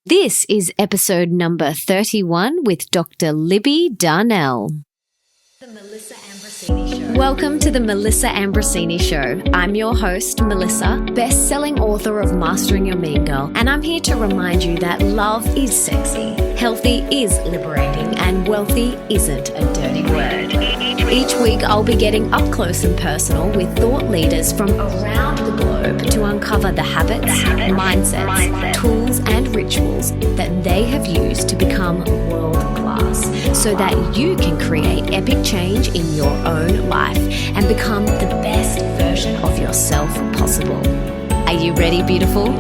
This is episode number 31 with Dr. Libby Darnell. The Melissa Ambrosini Show. Welcome to the Melissa Ambrosini Show. I'm your host, Melissa, best-selling author of Mastering Your Mean Girl, and I'm here to remind you that love is sexy, healthy is liberating, and wealthy isn't a dirty word. Each week, I'll be getting up close and personal with thought leaders from around the globe to uncover the habits, mindsets, tools, and rituals that they have used to become world-class so that you can create epic change in your own life and become the best version of yourself possible. Are you ready, beautiful?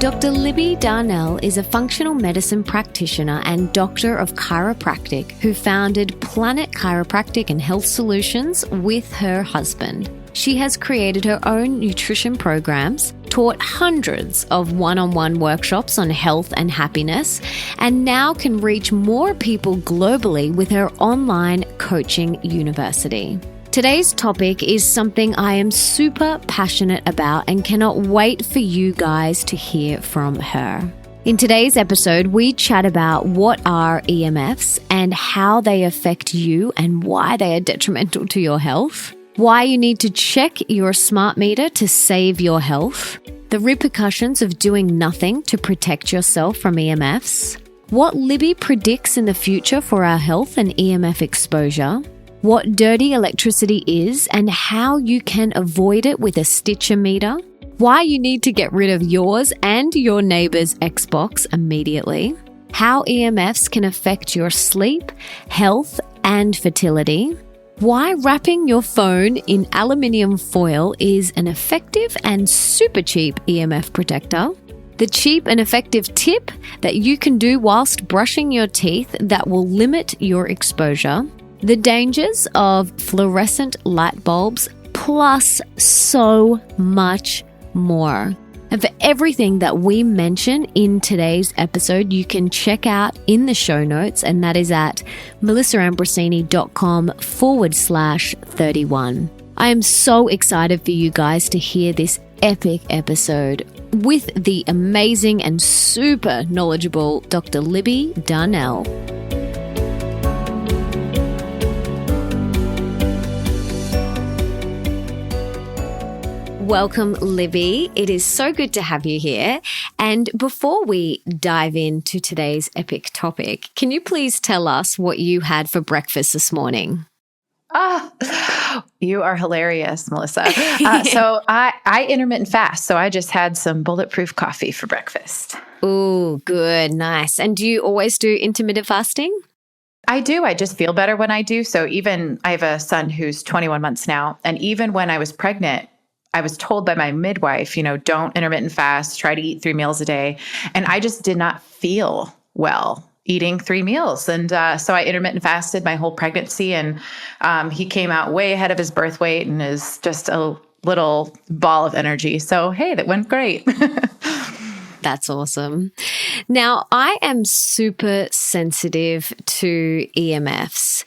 Dr. Libby Darnell is a functional medicine practitioner and Doctor of Chiropractic who founded Planet Chiropractic and Health Solutions with her husband. She has created her own nutrition programs, taught hundreds of one-on-one workshops on health and happiness, and now can reach more people globally with her online coaching university. Today's topic is something I am super passionate about and cannot wait for you guys to hear from her. In today's episode, we chat about what are EMFs and how they affect you and why they are detrimental to your health, why you need to check your smart meter to save your health, the repercussions of doing nothing to protect yourself from EMFs, what Libby predicts in the future for our health and EMF exposure, what dirty electricity is and how you can avoid it with a Stitcher meter, why you need to get rid of yours and your neighbor's Xbox immediately, how EMFs can affect your sleep, health, and fertility, why wrapping your phone in aluminium foil is an effective and super cheap EMF protector, the cheap and effective tip that you can do whilst brushing your teeth that will limit your exposure, the dangers of fluorescent light bulbs, plus so much more. And for everything that we mention in today's episode, you can check out in the show notes, and that is at melissaambrosini.com/31. I am so excited for you guys to hear this epic episode with the amazing and super knowledgeable Dr. Libby Darnell. Welcome, Libby. It is so good to have you here. And before we dive into today's epic topic, can you please tell us what you had for breakfast this morning? You are hilarious, Melissa. So I intermittent fast, so I just had some bulletproof coffee for breakfast. Ooh, good, nice. And do you always do intermittent fasting? I do. I just feel better when I do. So even I have a son who's 21 months now, and even when I was pregnant, I was told by my midwife, don't intermittent fast, try to eat 3 meals a day. And I just did not feel well eating 3 meals. And so I intermittent fasted my whole pregnancy. And he came out way ahead of his birth weight and is just a little ball of energy. So, hey, that went great. That's awesome. Now, I am super sensitive to EMFs,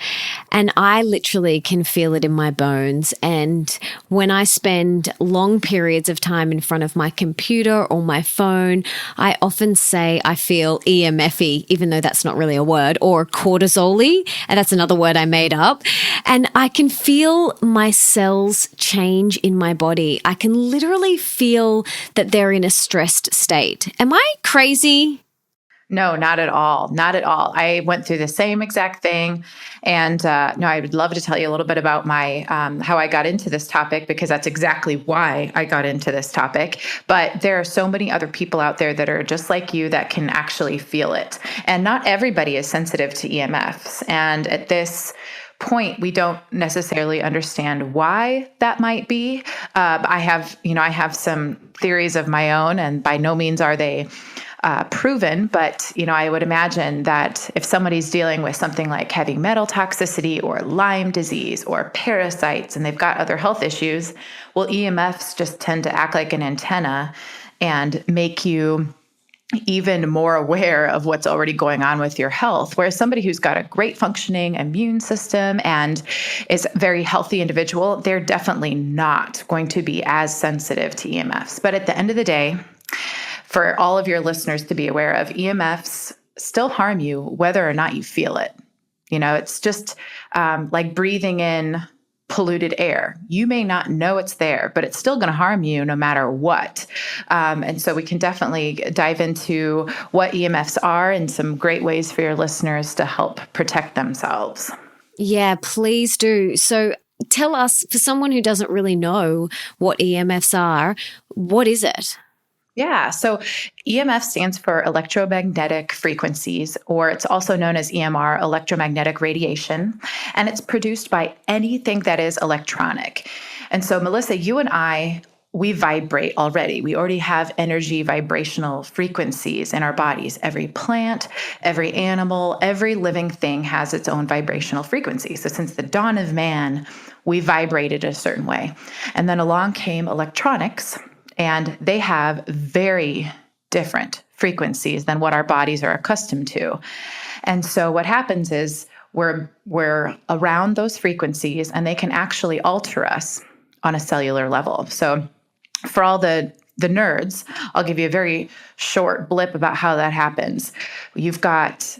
and I literally can feel it in my bones. And when I spend long periods of time in front of my computer or my phone, I often say I feel EMF-y, even though that's not really a word, or cortisol-y, and that's another word I made up. And I can feel my cells change in my body. I can literally feel that they're in a stressed state. Am I crazy? No, not at all. Not at all. I went through the same exact thing. And no, I would love to tell you a little bit about my how I got into this topic, because that's exactly why I got into this topic. But there are so many other people out there that are just like you that can actually feel it. And not everybody is sensitive to EMFs. And at this point, we don't necessarily understand why that might be. I have some theories of my own, and by no means are they proven, but I would imagine that if somebody's dealing with something like heavy metal toxicity or Lyme disease or parasites, and they've got other health issues, well, EMFs just tend to act like an antenna and make you even more aware of what's already going on with your health. Whereas somebody who's got a great functioning immune system and is a very healthy individual, they're definitely not going to be as sensitive to EMFs. But at the end of the day, for all of your listeners to be aware of, EMFs still harm you whether or not you feel it. It's just like breathing in polluted air. You may not know it's there, but it's still going to harm you no matter what. And so we can definitely dive into what EMFs are and some great ways for your listeners to help protect themselves. Yeah, please do. So tell us, for someone who doesn't really know what EMFs are, what is it? Yeah. So EMF stands for electromagnetic frequencies, or it's also known as EMR, electromagnetic radiation. And it's produced by anything that is electronic. And so, Melissa, you and I, we vibrate already. We already have energy vibrational frequencies in our bodies. Every plant, every animal, every living thing has its own vibrational frequency. So since the dawn of man, we vibrated a certain way. And then along came electronics, and they have very different frequencies than what our bodies are accustomed to. And so what happens is we're around those frequencies, and they can actually alter us on a cellular level. So for all the nerds, I'll give you a very short blip about how that happens. You've got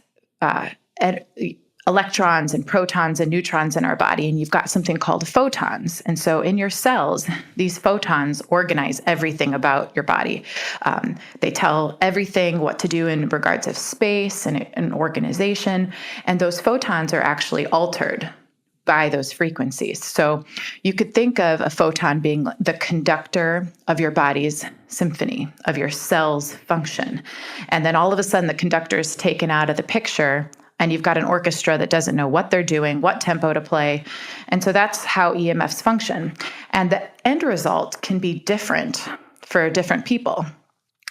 electrons and protons and neutrons in our body, and you've got something called photons. And so in your cells, these photons organize everything about your body. They tell everything what to do in regards of space and organization. And those photons are actually altered by those frequencies. So you could think of a photon being the conductor of your body's symphony, of your cell's function. And then all of a sudden, the conductor is taken out of the picture, and you've got an orchestra that doesn't know what they're doing, what tempo to play. And so that's how EMFs function. And the end result can be different for different people.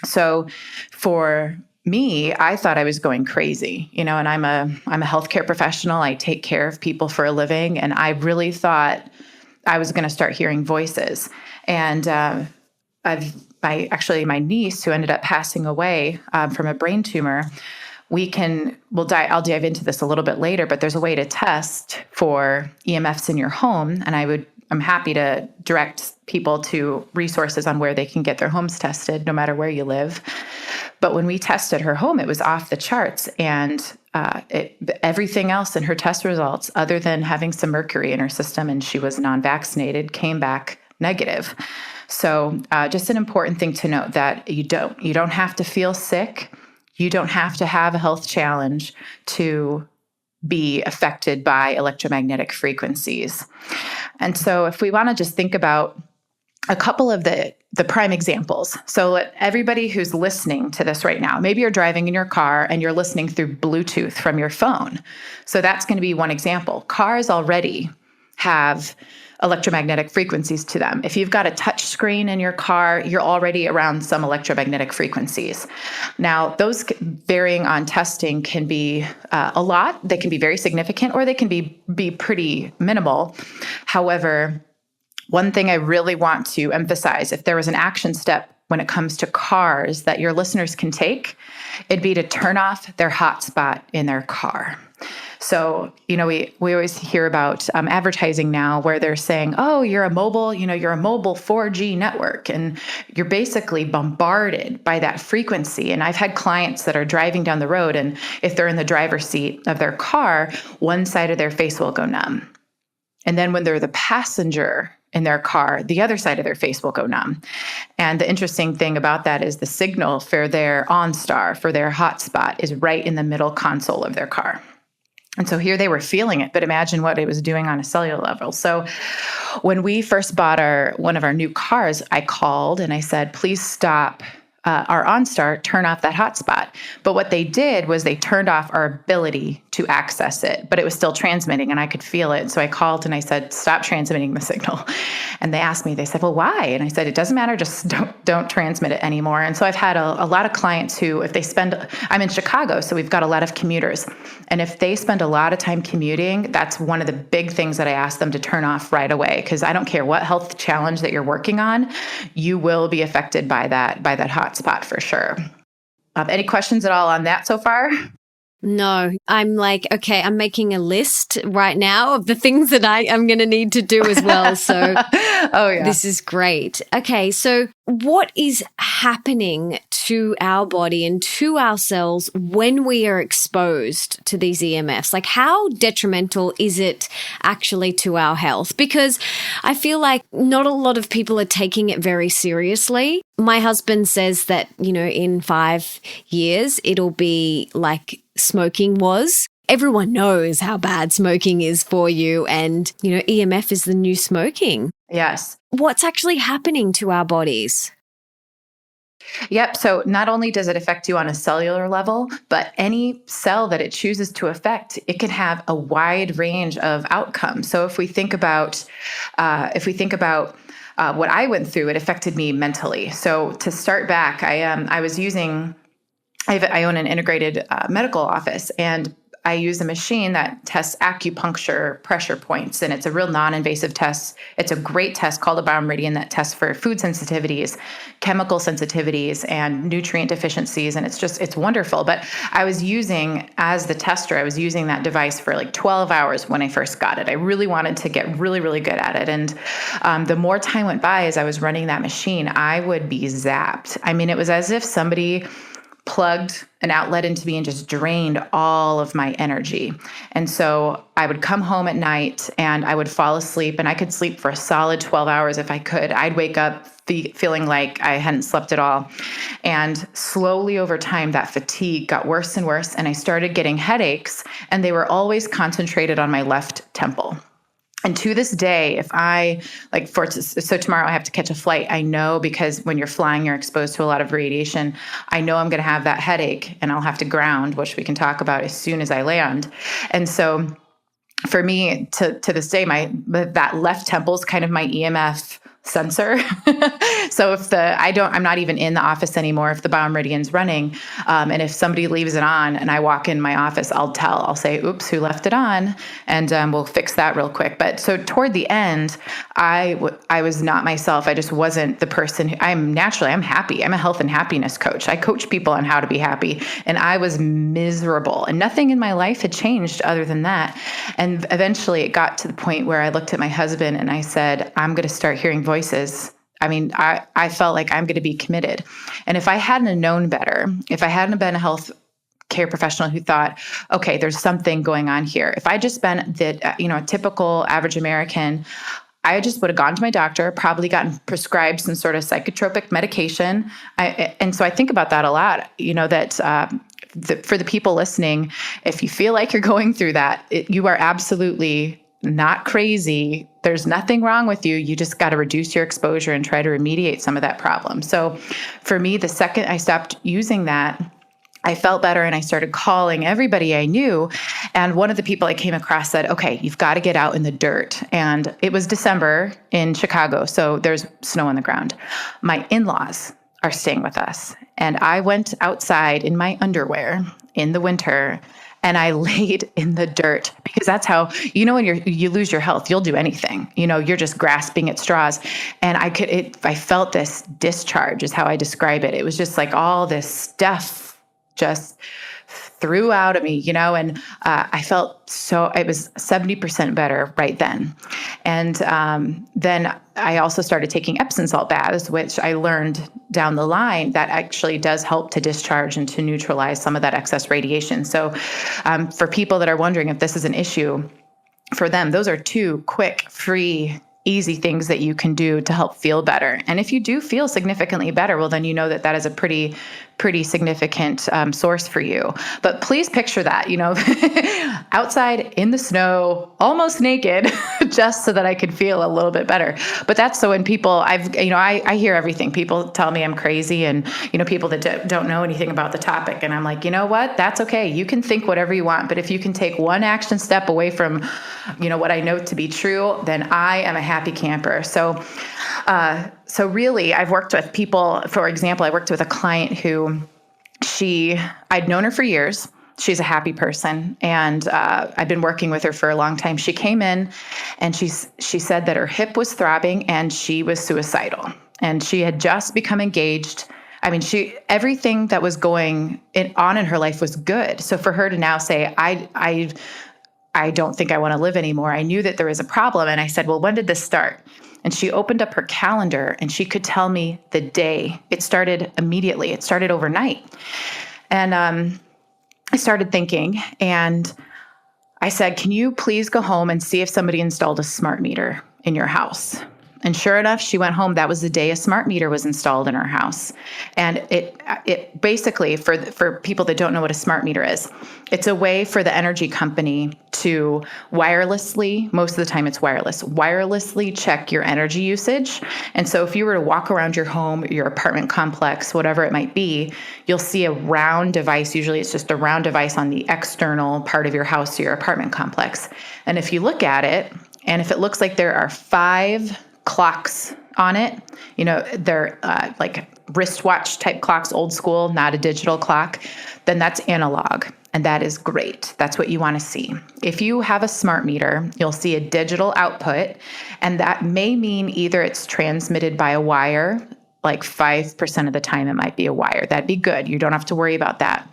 So for me, I thought I was going crazy, and I'm a healthcare professional. I take care of people for a living. And I really thought I was going to start hearing voices. And my niece, who ended up passing away from a brain tumor, I'll dive into this a little bit later, but there's a way to test for EMFs in your home. And I'm happy to direct people to resources on where they can get their homes tested, no matter where you live. But when we tested her home, it was off the charts. And everything else in her test results, other than having some mercury in her system, and she was non-vaccinated, came back negative. So just an important thing to note, that you don't have to feel sick. You don't have to have a health challenge to be affected by electromagnetic frequencies. And so if we want to just think about a couple of the prime examples. So let everybody who's listening to this right now, maybe you're driving in your car and you're listening through Bluetooth from your phone. So that's going to be one example. Cars already have electromagnetic frequencies to them. If you've got a touch screen in your car, you're already around some electromagnetic frequencies. Now, those varying on testing can be a lot. They can be very significant, or they can be pretty minimal. However, one thing I really want to emphasize, if there was an action step when it comes to cars that your listeners can take, it'd be to turn off their hotspot in their car. So, we always hear about advertising now where they're saying, oh, you're a mobile 4G network, and you're basically bombarded by that frequency. And I've had clients that are driving down the road, and if they're in the driver's seat of their car, one side of their face will go numb. And then when they're the passenger in their car, the other side of their face will go numb. And the interesting thing about that is the signal for their OnStar, for their hotspot, is right in the middle console of their car. And so here they were feeling it, but imagine what it was doing on a cellular level. So when we first bought one of our new cars, I called and I said, please stop our OnStar, turn off that hotspot. But what they did was they turned off our ability to access it, but it was still transmitting and I could feel it. So I called and I said, stop transmitting the signal. And they asked me, they said, well, why? And I said, it doesn't matter, just don't transmit it anymore. And so I've had a lot of clients who, I'm in Chicago, so we've got a lot of commuters. And if they spend a lot of time commuting, that's one of the big things that I ask them to turn off right away. Because I don't care what health challenge that you're working on, you will be affected by that hotspot for sure. Any questions at all on that so far? No, I'm like, okay, I'm making a list right now of the things that I'm going to need to do as well. So oh, yeah. This is great. Okay, so what is happening to our body and to our cells when we are exposed to these EMFs? Like, how detrimental is it actually to our health? Because I feel like not a lot of people are taking it very seriously. My husband says that, in 5 years, it'll be like smoking was. Everyone knows how bad smoking is for you, and, EMF is the new smoking. Yes. What's actually happening to our bodies? Yep. So not only does it affect you on a cellular level, but any cell that it chooses to affect, it can have a wide range of outcomes. So if we think about what I went through, it affected me mentally. So to start back, I own an integrated medical office, and I use a machine that tests acupuncture pressure points, and it's a real non-invasive test. It's a great test called a biomeridian that tests for food sensitivities, chemical sensitivities, and nutrient deficiencies, and it's wonderful. But as the tester, I was using that device for like 12 hours when I first got it. I really wanted to get really, really good at it, and the more time went by as I was running that machine, I would be zapped. I mean, it was as if somebody plugged an outlet into me and just drained all of my energy. And so I would come home at night and I would fall asleep, and I could sleep for a solid 12 hours if I could. I'd wake up feeling like I hadn't slept at all. And slowly over time, that fatigue got worse and worse, and I started getting headaches, and they were always concentrated on my left temple. And to this day, if so tomorrow I have to catch a flight, I know, because when you're flying, you're exposed to a lot of radiation. I know I'm going to have that headache and I'll have to ground, which we can talk about as soon as I land. And so for me, to this day, that left temple is kind of my EMF sensor. So if I'm not even in the office anymore, if the biomeridian's running, and if somebody leaves it on and I walk in my office, I'll say, oops, who left it on? And we'll fix that real quick. But so toward the end, I was not myself. I just wasn't the person I'm happy. I'm a health and happiness coach. I coach people on how to be happy, and I was miserable, and nothing in my life had changed other than that. And eventually it got to the point where I looked at my husband and I said, I'm going to start hearing voices. I mean, I felt like I'm going to be committed. And if I hadn't known better, if I hadn't been a health care professional who thought, okay, there's something going on here. If I just been a typical average American, I just would have gone to my doctor, probably gotten prescribed some sort of psychotropic medication. And so I think about that a lot, for the people listening, if you feel like you're going through that, you are absolutely not crazy. There's nothing wrong with you. You just got to reduce your exposure and try to remediate some of that problem. So for me, the second I stopped using that, I felt better, and I started calling everybody I knew. And one of the people I came across said, okay, you've got to get out in the dirt. And it was December in Chicago, so there's snow on the ground. My in-laws are staying with us. And I went outside in my underwear in the winter, and I laid in the dirt, because that's how, when you lose your health, you'll do anything. You're just grasping at straws. And I felt this discharge is how I describe it. It was just like all this stuff just threw out at me, and I felt it was 70% better right then. And then I also started taking Epsom salt baths, which I learned down the line that actually does help to discharge and to neutralize some of that excess radiation. So for people that are wondering if this is an issue for them, those are 2 quick, free, easy things that you can do to help feel better. And if you do feel significantly better, well, then you know that is a pretty significant source for you. But please picture that, outside in the snow, almost naked, just so that I could feel a little bit better. But that's so when people, I hear everything. People tell me I'm crazy, and, people that don't know anything about the topic. And I'm like, you know what? That's okay. You can think whatever you want, but if you can take one action step away from, what I know to be true, then I am a happy camper. So really, I've worked with people. For example, I worked with a client who I'd known her for years. She's a happy person, and I've been working with her for a long time. She came in, and she said that her hip was throbbing and she was suicidal, and she had just become engaged. I mean, everything that was going on in her life was good. So for her to now say, I don't think I want to live anymore, I knew that there was a problem. And I said, well, when did this start? And she opened up her calendar and she could tell me the day. It started immediately. It started overnight. And I started thinking, and I said, can you please go home and see if somebody installed a smart meter in your house? And sure enough, she went home. That was the day a smart meter was installed in her house. And it basically, for people that don't know what a smart meter is, it's a way for the energy company to wirelessly, most of the time it's wirelessly check your energy usage. And so if you were to walk around your home, your apartment complex, whatever it might be, you'll see a round device. Usually it's just a round device on the external part of your house or your apartment complex. And if you look at it, and if it looks like there are 5 clocks on it, they're like wristwatch type clocks, old school, not a digital clock, then that's analog. And that is great. That's what you want to see. If you have a smart meter, you'll see a digital output, and that may mean either it's transmitted by a wire, like 5% of the time it might be a wire. That'd be good. You don't have to worry about that.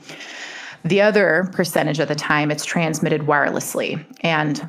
The other percentage of the time it's transmitted wirelessly. And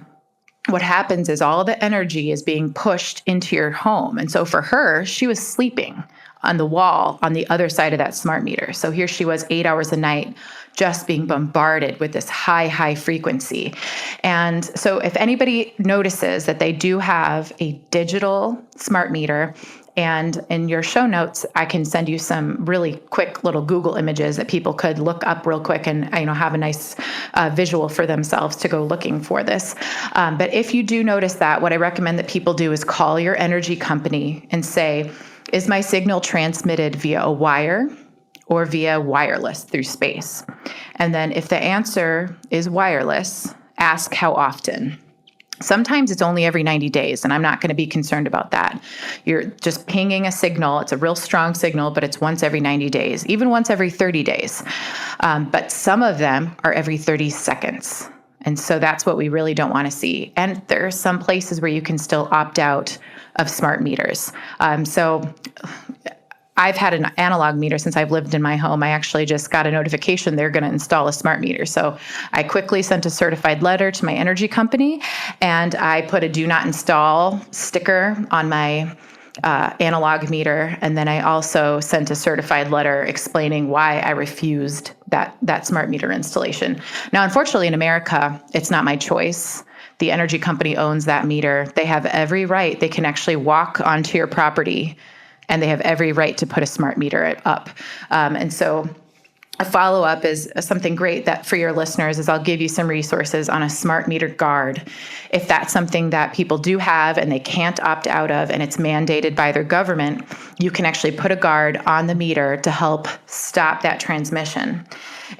what happens is all the energy is being pushed into your home. And so for her, she was sleeping on the wall on the other side of that smart meter. So here she was 8 hours a night just being bombarded with this high frequency. And so if anybody notices that they do have a digital smart meter, and in your show notes, I can send you some really quick little Google images that people could look up real quick and have a nice visual for themselves to go looking for this. But if you do notice that, what I recommend that people do is call your energy company and say, is my signal transmitted via a wire or via wireless through space? And then if the answer is wireless, ask how often. Sometimes it's only every 90 days, and I'm not going to be concerned about that. You're just pinging a signal. It's a real strong signal, but it's once every 90 days, even once every 30 days. But some of them are every 30 seconds. And so that's what we really don't want to see. And there are some places where you can still opt out of smart meters. So I've had an analog meter since I've lived in my home. I actually just got a notification they're going to install a smart meter. So I quickly sent a certified letter to my energy company, and I put a do not install sticker on my analog meter. And then I also sent a certified letter explaining why I refused that smart meter installation. Now, unfortunately, in America, it's not my choice. The energy company owns that meter. They have every right. They can actually walk onto your property, and they have every right to put a smart meter up. And so a follow-up is something great that for your listeners is I'll give you some resources on a smart meter guard. If that's something that people do have and they can't opt out of and it's mandated by their government, you can actually put a guard on the meter to help stop that transmission.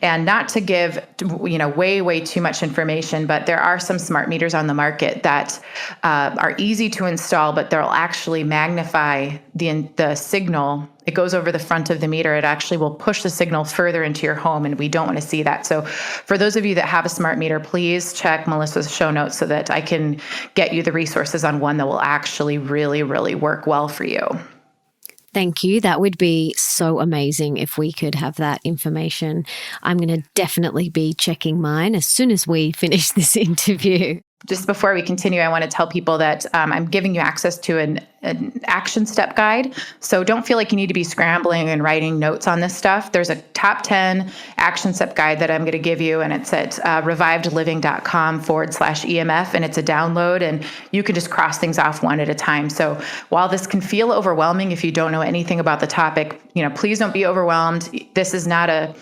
And not to give, way too much information, but there are some smart meters on the market that are easy to install, but they'll actually magnify the signal. It goes over the front of the meter. It actually will push the signal further into your home, and we don't want to see that. So for those of you that have a smart meter, please check Melissa's show notes so that I can get you the resources on one that will actually really, really work well for you. Thank you. That would be so amazing if we could have that information. I'm going to definitely be checking mine as soon as we finish this interview. Just before we continue, I want to tell people that I'm giving you access to an action step guide. So don't feel like you need to be scrambling and writing notes on this stuff. There's a top 10 action step guide that I'm going to give you, and it's at revivedliving.com/EMF, and it's a download, and you can just cross things off one at a time. So while this can feel overwhelming if you don't know anything about the topic, please don't be overwhelmed. This is not a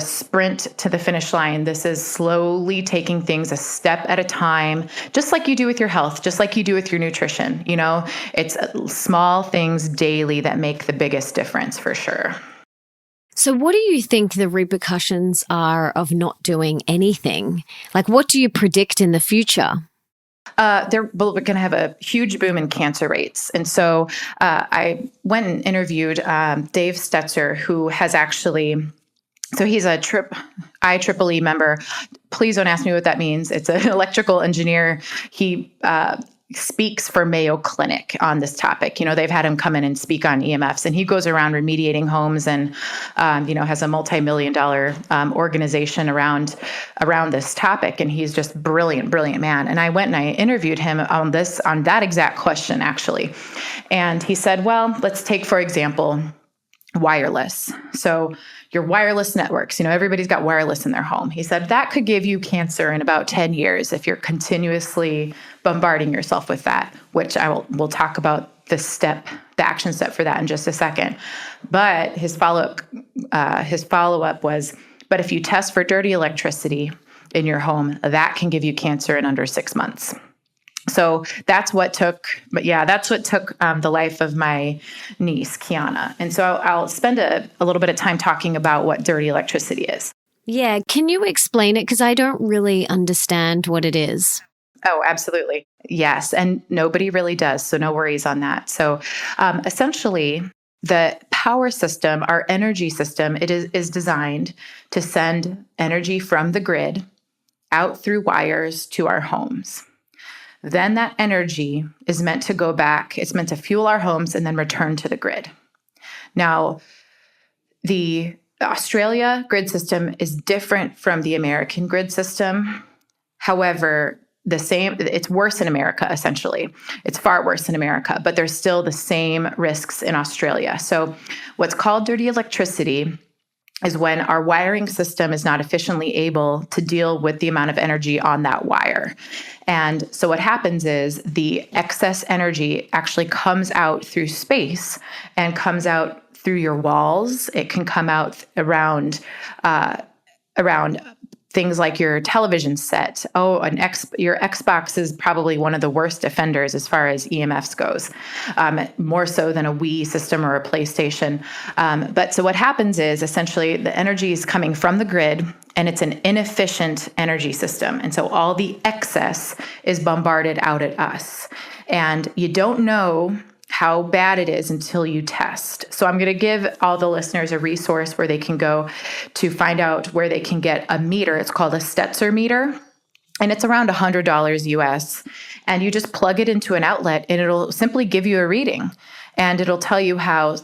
sprint to the finish line. This is slowly taking things a step at a time, just like you do with your health, just like you do with your nutrition. It's small things daily that make the biggest difference for sure. So what do you think the repercussions are of not doing anything? Like, what do you predict in the future? We're going to have a huge boom in cancer rates. And so I went and interviewed Dave Stetzer, who has actually... So he's a IEEE member. Please don't ask me what that means. It's an electrical engineer. He speaks for Mayo Clinic on this topic. They've had him come in and speak on EMFs, and he goes around remediating homes and, has a multi-million-dollar organization around this topic. And he's just brilliant man. And I went and I interviewed him on that exact question, actually. And he said, well, let's take, for example, wireless. So your wireless networks, everybody's got wireless in their home. He said that could give you cancer in about 10 years if you're continuously bombarding yourself with that, which we'll talk about the action step for that in just a second. But his follow-up was, but if you test for dirty electricity in your home, that can give you cancer in under 6 months. So that's what took the life of my niece, Kiana. And so I'll spend a little bit of time talking about what dirty electricity is. Yeah. Can you explain it? Because I don't really understand what it is. Oh, absolutely. Yes. And nobody really does. So no worries on that. So essentially, the power system, our energy system, it is designed to send energy from the grid out through wires to our homes. Then that energy is meant to go back. It's meant to fuel our homes and then return to the grid. Now, the Australia grid system is different from the American grid system. However, it's worse in America, essentially. It's far worse in America, but there's still the same risks in Australia. So what's called dirty electricity is when our wiring system is not efficiently able to deal with the amount of energy on that wire. And so what happens is the excess energy actually comes out through space and comes out through your walls. It can come out around things like your television set. Your Xbox is probably one of the worst offenders as far as EMFs goes, more so than a Wii system or a PlayStation. But so what happens is essentially the energy is coming from the grid, and it's an inefficient energy system. And so all the excess is bombarded out at us. And you don't know how bad it is until you test. So I'm going to give all the listeners a resource where they can go to find out where they can get a meter. It's called a Stetzer meter, and it's around $100 US. And you just plug it into an outlet, and it'll simply give you a reading. And it'll tell you how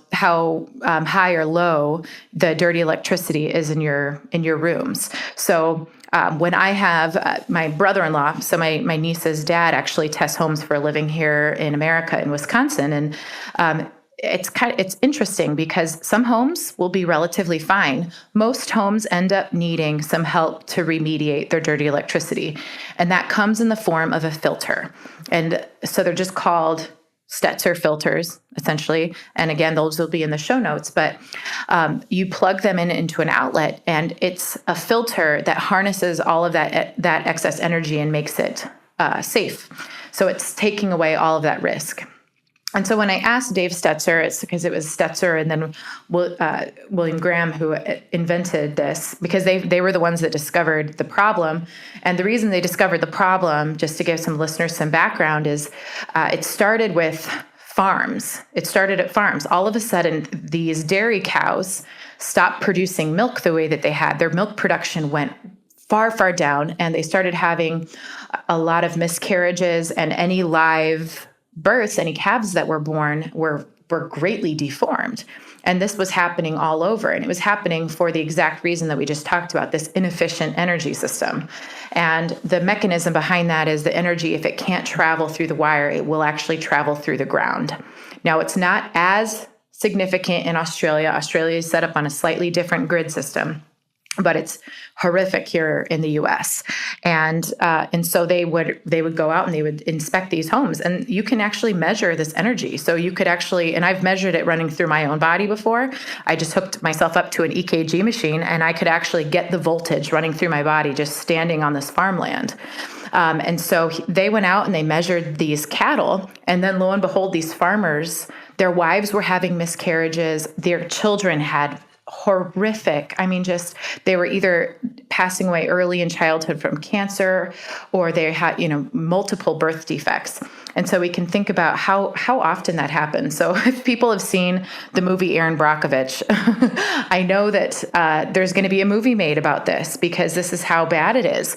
high or low the dirty electricity is in your rooms. So when I have my brother-in-law, so my niece's dad actually tests homes for a living here in America, in Wisconsin, and it's interesting because some homes will be relatively fine. Most homes end up needing some help to remediate their dirty electricity, and that comes in the form of a filter. And so they're just called Stetzer filters, essentially. And again, those will be in the show notes, but you plug them into an outlet, and it's a filter that harnesses all of that excess energy and makes it safe. So it's taking away all of that risk. And so when I asked Dave Stetzer, it's because it was Stetzer and then William Graham who invented this, because they were the ones that discovered the problem. And the reason they discovered the problem, just to give some listeners some background, is it started with farms. It started at farms. All of a sudden, these dairy cows stopped producing milk the way that they had. Their milk production went far, far down, and they started having a lot of miscarriages, and any live births, any calves that were born were greatly deformed. And this was happening all over. And it was happening for the exact reason that we just talked about, this inefficient energy system. And the mechanism behind that is the energy, if it can't travel through the wire, it will actually travel through the ground. Now, it's not as significant in Australia. Australia is set up on a slightly different grid system, but it's horrific here in the U.S. And so they would go out and they would inspect these homes, and you can actually measure this energy. So you could actually, and I've measured it running through my own body before. I just hooked myself up to an EKG machine, and I could actually get the voltage running through my body just standing on this farmland. And so they went out and they measured these cattle, and then lo and behold, these farmers, their wives were having miscarriages. Their children had horrific. They were either passing away early in childhood from cancer, or they had, multiple birth defects. And so we can think about how often that happens. So if people have seen the movie Erin Brockovich, I know that there's going to be a movie made about this, because this is how bad it is.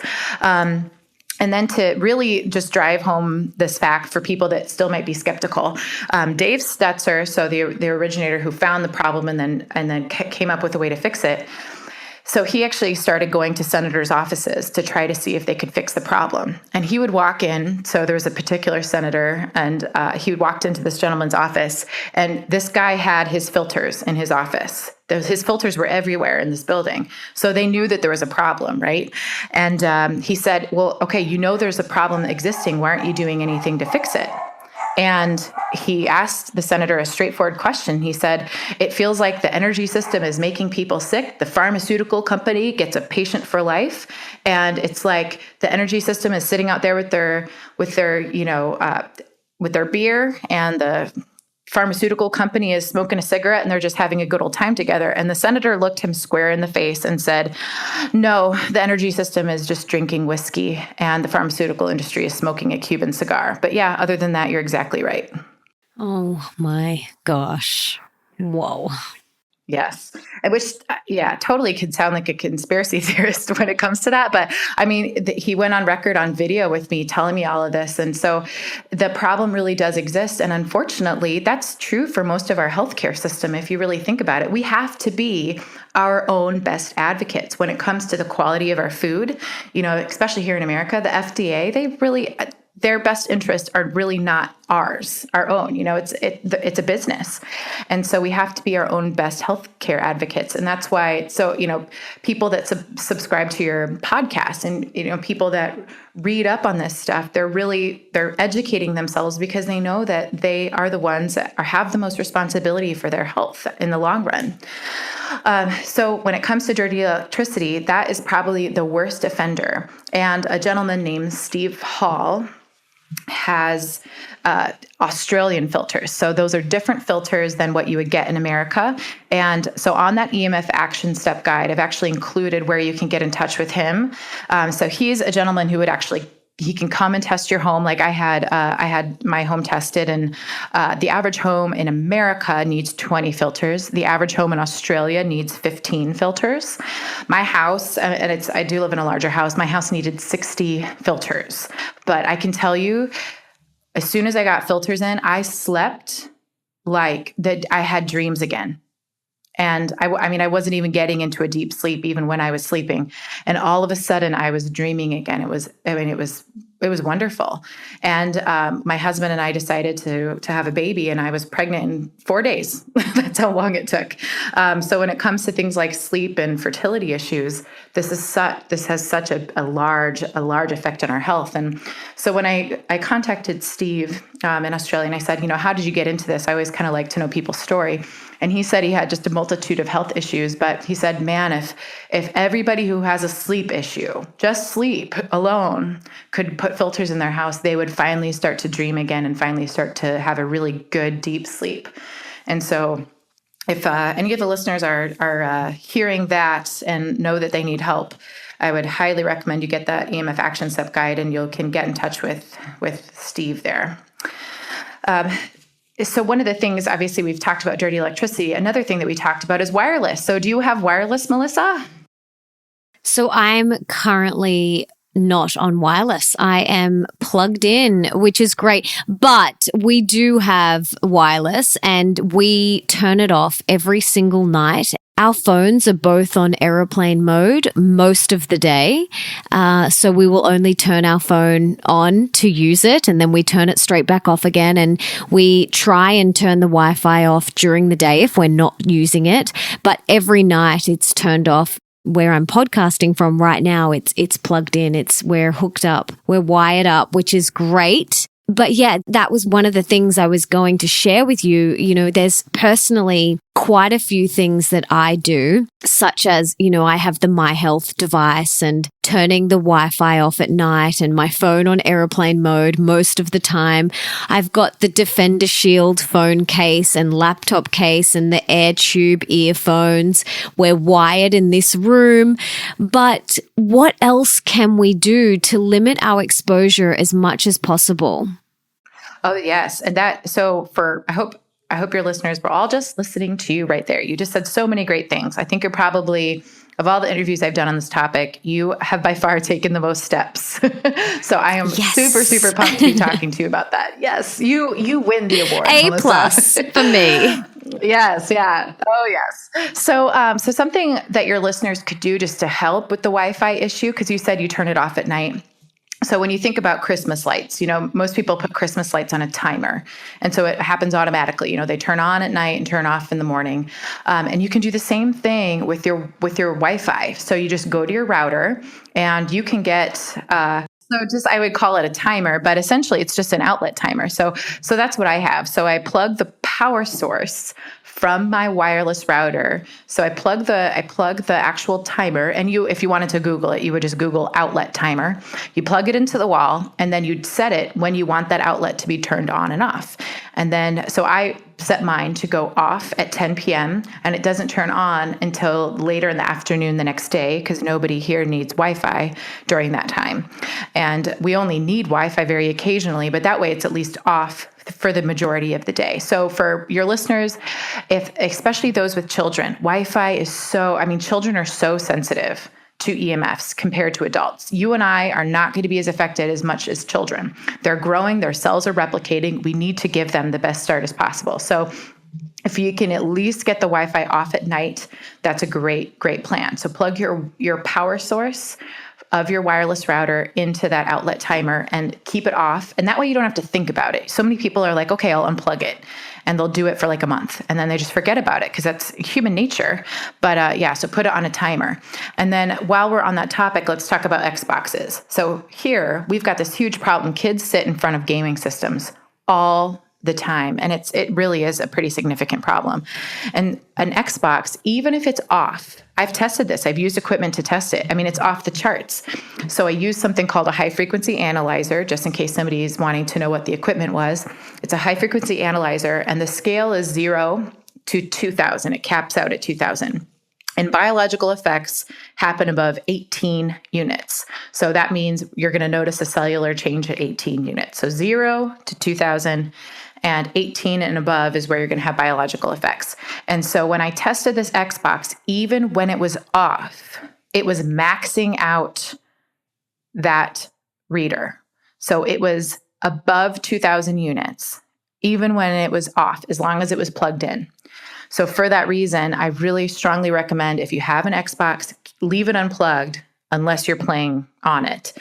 And then to really just drive home this fact for people that still might be skeptical, Dave Stetzer, so the originator who found the problem and then came up with a way to fix it. So he actually started going to senators' offices to try to see if they could fix the problem. And he would walk in. So there was a particular senator, and he walked into this gentleman's office, and this guy had his filters in his office. His filters were everywhere in this building. So they knew that there was a problem, right? And he said, well, okay, there's a problem existing. Why aren't you doing anything to fix it? And he asked the senator a straightforward question. He said, it feels like the energy system is making people sick. The pharmaceutical company gets a patient for life. And it's like the energy system is sitting out there with their beer, and the pharmaceutical company is smoking a cigarette, and they're just having a good old time together. And the senator looked him square in the face and said, no, the energy system is just drinking whiskey, and the pharmaceutical industry is smoking a Cuban cigar. But yeah, other than that, you're exactly right. Oh my gosh. Whoa. Yes. I wish, totally could sound like a conspiracy theorist when it comes to that. But I mean, he went on record on video with me telling me all of this. And so the problem really does exist. And unfortunately, that's true for most of our healthcare system. If you really think about it, we have to be our own best advocates when it comes to the quality of our food, especially here in America. The FDA, their best interests are really not our own. It's a business. And so we have to be our own best healthcare advocates. And that's why, people that subscribe to your podcast and, people that read up on this stuff, they're educating themselves because they know that they are the ones that have the most responsibility for their health in the long run. So when it comes to dirty electricity, that is probably the worst offender. And a gentleman named Steve Hall has Australian filters. So those are different filters than what you would get in America. And so on that EMF action step guide, I've actually included where you can get in touch with him. So he's a gentleman who would he can come and test your home. Like I had my home tested, and the average home in America needs 20 filters. The average home in Australia needs 15 filters. My house, and I do live in a larger house, my house needed 60 filters. But I can tell you, as soon as I got filters in, I slept like that. I had dreams again. And I wasn't even getting into a deep sleep even when I was sleeping. And all of a sudden I was dreaming again. It was wonderful. And my husband and I decided to have a baby, and I was pregnant in 4 days. That's how long it took. So when it comes to things like sleep and fertility issues, this has such a large effect on our health. And so when I contacted Steve in Australia, and I said, how did you get into this? I always kind of like to know people's story. And he said he had just a multitude of health issues, but he said, man, if everybody who has a sleep issue, just sleep alone, could put filters in their house, they would finally start to dream again and finally start to have a really good deep sleep. And so if any of the listeners are hearing that and know that they need help, I would highly recommend you get that EMF Action Step Guide, and you can get in touch with Steve there. So one of the things, obviously, we've talked about dirty electricity. Another thing that we talked about is wireless. So do you have wireless, Melissa? So I'm currently not on wireless. I am plugged in, which is great. But we do have wireless, and we turn it off every single night. Our phones are both on airplane mode most of the day. So we will only turn our phone on to use it, and then we turn it straight back off again. And we try and turn the Wi-Fi off during the day if we're not using it. But every night it's turned off. Where I'm podcasting from right now, it's plugged in. We're hooked up. We're wired up, which is great. But yeah, that was one of the things I was going to share with you. There's personally quite a few things that I do, such as, I have the My Health device and turning the Wi-Fi off at night and my phone on airplane mode most of the time. I've got the Defender Shield phone case and laptop case and the AirTube earphones. We're wired in this room. But what else can we do to limit our exposure as much as possible? Oh, yes. And I hope I hope your listeners were all just listening to you right there. You just said so many great things. I think you're probably, of all the interviews I've done on this topic, you have by far taken the most steps. So I am super, super pumped to be talking to you about that. Yes, you win the award, A Melissa. plus for me. Yes, yeah. Oh, yes. So something that your listeners could do just to help with the Wi-Fi issue, because you said you turn it off at night. So when you think about Christmas lights, most people put Christmas lights on a timer. And so it happens automatically. They turn on at night and turn off in the morning. And you can do the same thing with your Wi-Fi. So you just go to your router and you can get, I would call it a timer, but essentially it's just an outlet timer. So that's what I have. So I plug the power source from my wireless router. So I plug the actual timer, and if you wanted to Google it, you would just Google outlet timer. You plug it into the wall, and then you'd set it when you want that outlet to be turned on and off. And then, so I set mine to go off at 10 p.m. and it doesn't turn on until later in the afternoon the next day, because nobody here needs Wi-Fi during that time. And we only need Wi-Fi very occasionally, but that way it's at least off for the majority of the day. So for your listeners, especially those with children, Wi-Fi is children are so sensitive to EMFs compared to adults. You and I are not going to be as affected as much as children. They're growing, their cells are replicating. We need to give them the best start as possible. So if you can at least get the Wi-Fi off at night, that's a great, great plan. So plug your power source of your wireless router into that outlet timer and keep it off. And that way you don't have to think about it. So many people are like, okay, I'll unplug it. And they'll do it for like a month. And then they just forget about it because that's human nature. But so put it on a timer. And then while we're on that topic, let's talk about Xboxes. So here we've got this huge problem. Kids sit in front of gaming systems all the time. And it really is a pretty significant problem. And an Xbox, even if it's off, I've tested this. I've used equipment to test it. It's off the charts. So I use something called a high frequency analyzer, just in case somebody is wanting to know what the equipment was. It's a high frequency analyzer, and the scale is 0 to 2000. It caps out at 2000. And biological effects happen above 18 units. So that means you're going to notice a cellular change at 18 units. So 0 to 2000. And 18 and above is where you're going to have biological effects. And so when I tested this Xbox, even when it was off, it was maxing out that reader. So it was above 2,000 units, even when it was off, as long as it was plugged in. So for that reason, I really strongly recommend, if you have an Xbox, leave it unplugged unless you're playing on it.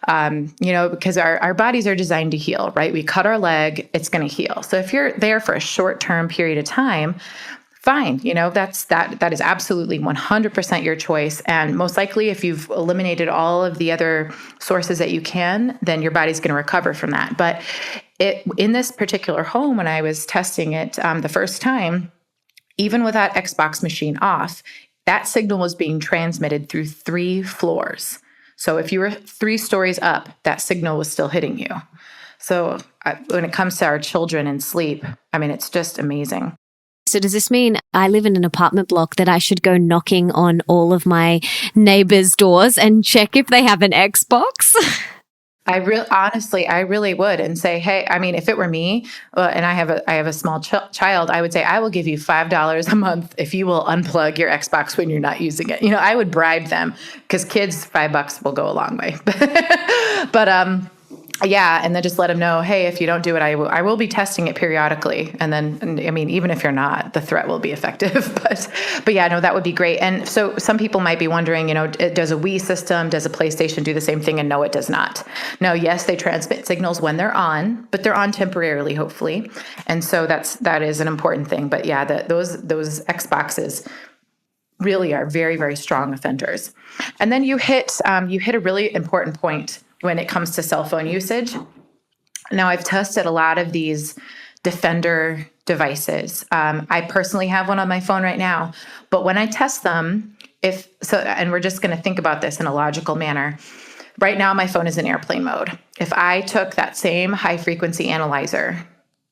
Because our bodies are designed to heal, right? We cut our leg, it's going to heal. So if you're there for a short-term period of time, fine. That is absolutely 100% your choice. And most likely, if you've eliminated all of the other sources that you can, then your body's going to recover from that. But in this particular home, when I was testing it the first time, even with that Xbox machine off, that signal was being transmitted through 3 floors. So if you were 3 stories up, that signal was still hitting you. So when it comes to our children and sleep, it's just amazing. So does this mean I live in an apartment block that I should go knocking on all of my neighbors' doors and check if they have an Xbox? I really would, and say, hey, if it were me, and I have a small child, I would say, I will give you $5 a month if you will unplug your Xbox when you're not using it. I would bribe them, because kids, $5 will go a long way. But and then just let them know, hey, if you don't do it, I will be testing it periodically. And then, even if you're not, the threat will be effective. But yeah, no, that would be great. And so some people might be wondering, does a Wii system, does a PlayStation do the same thing? And no, it does not. No, yes, they transmit signals when they're on, but they're on temporarily, hopefully. And so that is an important thing. But yeah, those Xboxes really are very, very strong offenders. And then you hit a really important point when it comes to cell phone usage. Now, I've tested a lot of these Defender devices. I personally have one on my phone right now, but when I test them, and we're just going to think about this in a logical manner. Right now, my phone is in airplane mode. If I took that same high frequency analyzer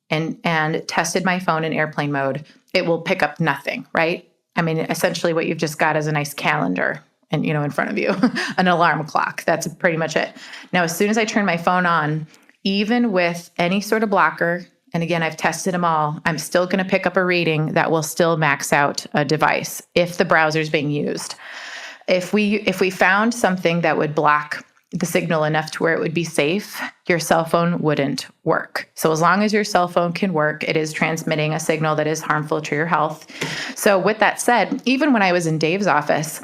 and tested my phone in airplane mode, it will pick up nothing, right? Essentially what you've just got is a nice calendar and, in front of you, an alarm clock. That's pretty much it. Now, as soon as I turn my phone on, even with any sort of blocker, and again, I've tested them all, I'm still going to pick up a reading that will still max out a device if the browser is being used. If we found something that would block the signal enough to where it would be safe, your cell phone wouldn't work. So as long as your cell phone can work, it is transmitting a signal that is harmful to your health. So with that said, even when I was in Dave's office,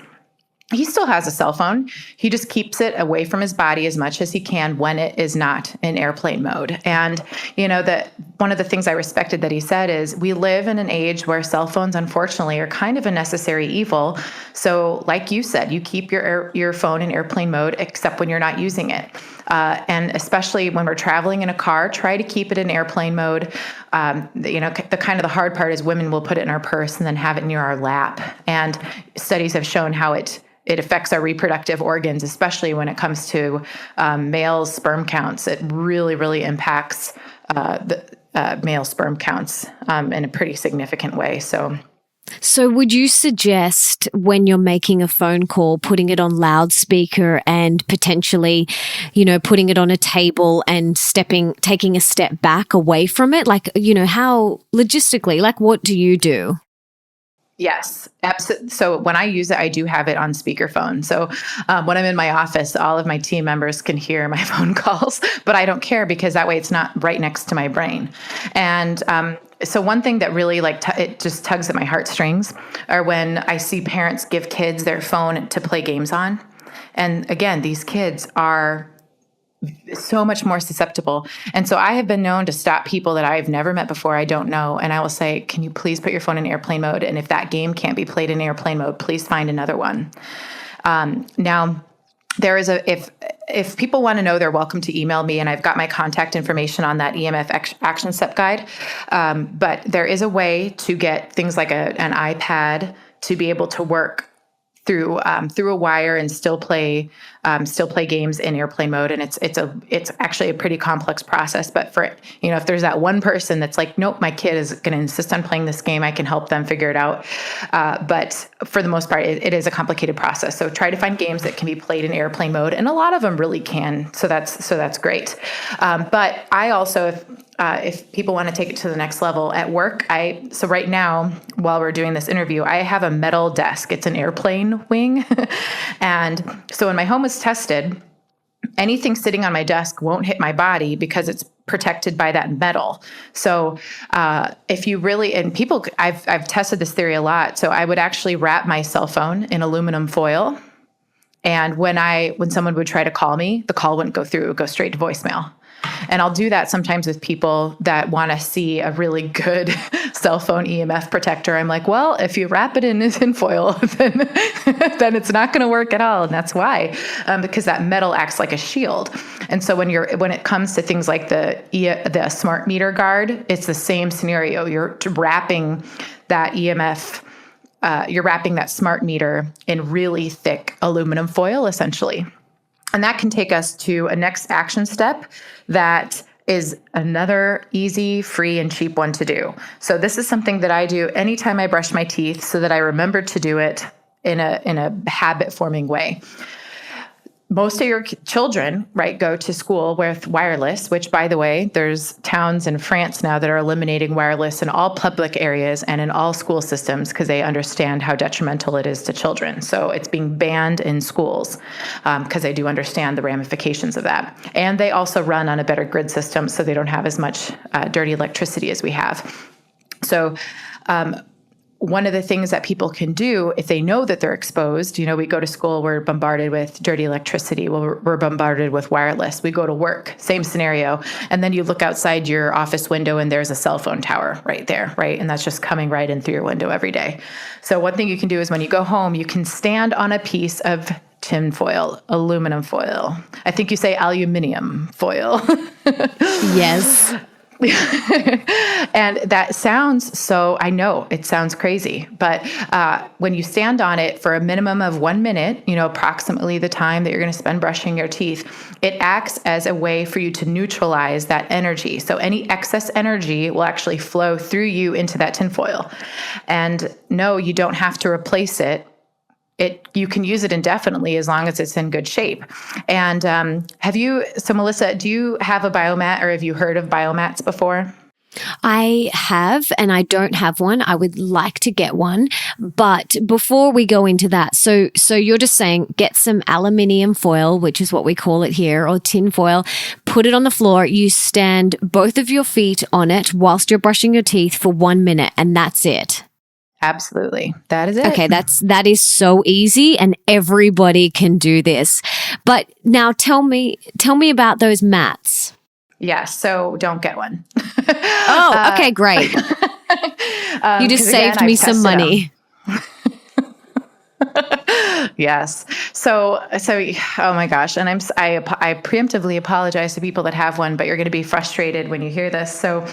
he still has a cell phone. He just keeps it away from his body as much as he can when it is not in airplane mode. And, that one of the things I respected that he said is we live in an age where cell phones, unfortunately, are kind of a necessary evil. So like you said, you keep your phone in airplane mode, except when you're not using it. And especially when we're traveling in a car, try to keep it in airplane mode. The hard part is women will put it in our purse and then have it near our lap. And studies have shown how it affects our reproductive organs, especially when it comes to males' sperm counts. It really, really impacts the male sperm counts in a pretty significant way. So would you suggest when you're making a phone call, putting it on loudspeaker and potentially, putting it on a table and taking a step back away from it? Like, how logistically, like what do you do? Yes, absolutely. So when I use it, I do have it on speakerphone. So when I'm in my office, all of my team members can hear my phone calls, but I don't care because that way it's not right next to my brain. And so one thing that really it just tugs at my heartstrings are when I see parents give kids their phone to play games on. And again, these kids are so much more susceptible. And so I have been known to stop people that I've never met before, I don't know. And I will say, can you please put your phone in airplane mode? And if that game can't be played in airplane mode, please find another one. Now, there is if people want to know, they're welcome to email me, and I've got my contact information on that EMF action step guide. But there is a way to get things like an iPad to be able to work through a wire and still play games in airplane mode. And it's actually a pretty complex process. But for, if there's that one person that's like, nope, my kid is going to insist on playing this game, I can help them figure it out. But for the most part, it is a complicated process. So try to find games that can be played in airplane mode. And a lot of them really can. So that's great. But I also, if people want to take it to the next level at work, so right now, while we're doing this interview, I have a metal desk. It's an airplane wing. And so when my home was tested, anything sitting on my desk won't hit my body because it's protected by that metal. So if you really, and people, I've tested this theory a lot. So I would actually wrap my cell phone in aluminum foil. And when someone would try to call me, the call wouldn't go through, it would go straight to voicemail. And I'll do that sometimes with people that want to see a really good cell phone EMF protector. I'm like, well, if you wrap it in foil, then it's not going to work at all. And that's why, because that metal acts like a shield. And so when it comes to things like the smart meter guard, it's the same scenario. You're wrapping that EMF, you're wrapping that smart meter in really thick aluminum foil, essentially. And that can take us to a next action step that is another easy, free, and cheap one to do. So this is something that I do anytime I brush my teeth so that I remember to do it in a habit-forming way. Most of your children, right, go to school with wireless, which, by the way, there's towns in France now that are eliminating wireless in all public areas and in all school systems because they understand how detrimental it is to children. So it's being banned in schools because they do understand the ramifications of that. And they also run on a better grid system, so they don't have as much dirty electricity as we have. So one of the things that people can do if they know that they're exposed, we go to school, we're bombarded with dirty electricity. Well, we're bombarded with wireless. We go to work, same scenario. And then you look outside your office window and there's a cell phone tower right there, right? And that's just coming right in through your window every day. So one thing you can do is when you go home, you can stand on a piece of tin foil, aluminum foil. I think you say aluminium foil. Yes. And that sounds I know it sounds crazy, but when you stand on it for a minimum of 1 minute, approximately the time that you're going to spend brushing your teeth, it acts as a way for you to neutralize that energy. So any excess energy will actually flow through you into that tinfoil. And no, you don't have to replace it. You can use it indefinitely as long as it's in good shape. And Melissa, do you have a biomat or have you heard of biomats before? I have, and I don't have one. I would like to get one. But before we go into that, so you're just saying get some aluminium foil, which is what we call it here, or tin foil, put it on the floor. You stand both of your feet on it whilst you're brushing your teeth for 1 minute, and that's it. Absolutely. That is it. Okay, that is so easy, and everybody can do this. But now tell me about those mats. Yeah, so don't get one. Oh, okay, great. You just saved me some money. Yes. So, oh my gosh. And I preemptively apologize to people that have one, but you're going to be frustrated when you hear this. So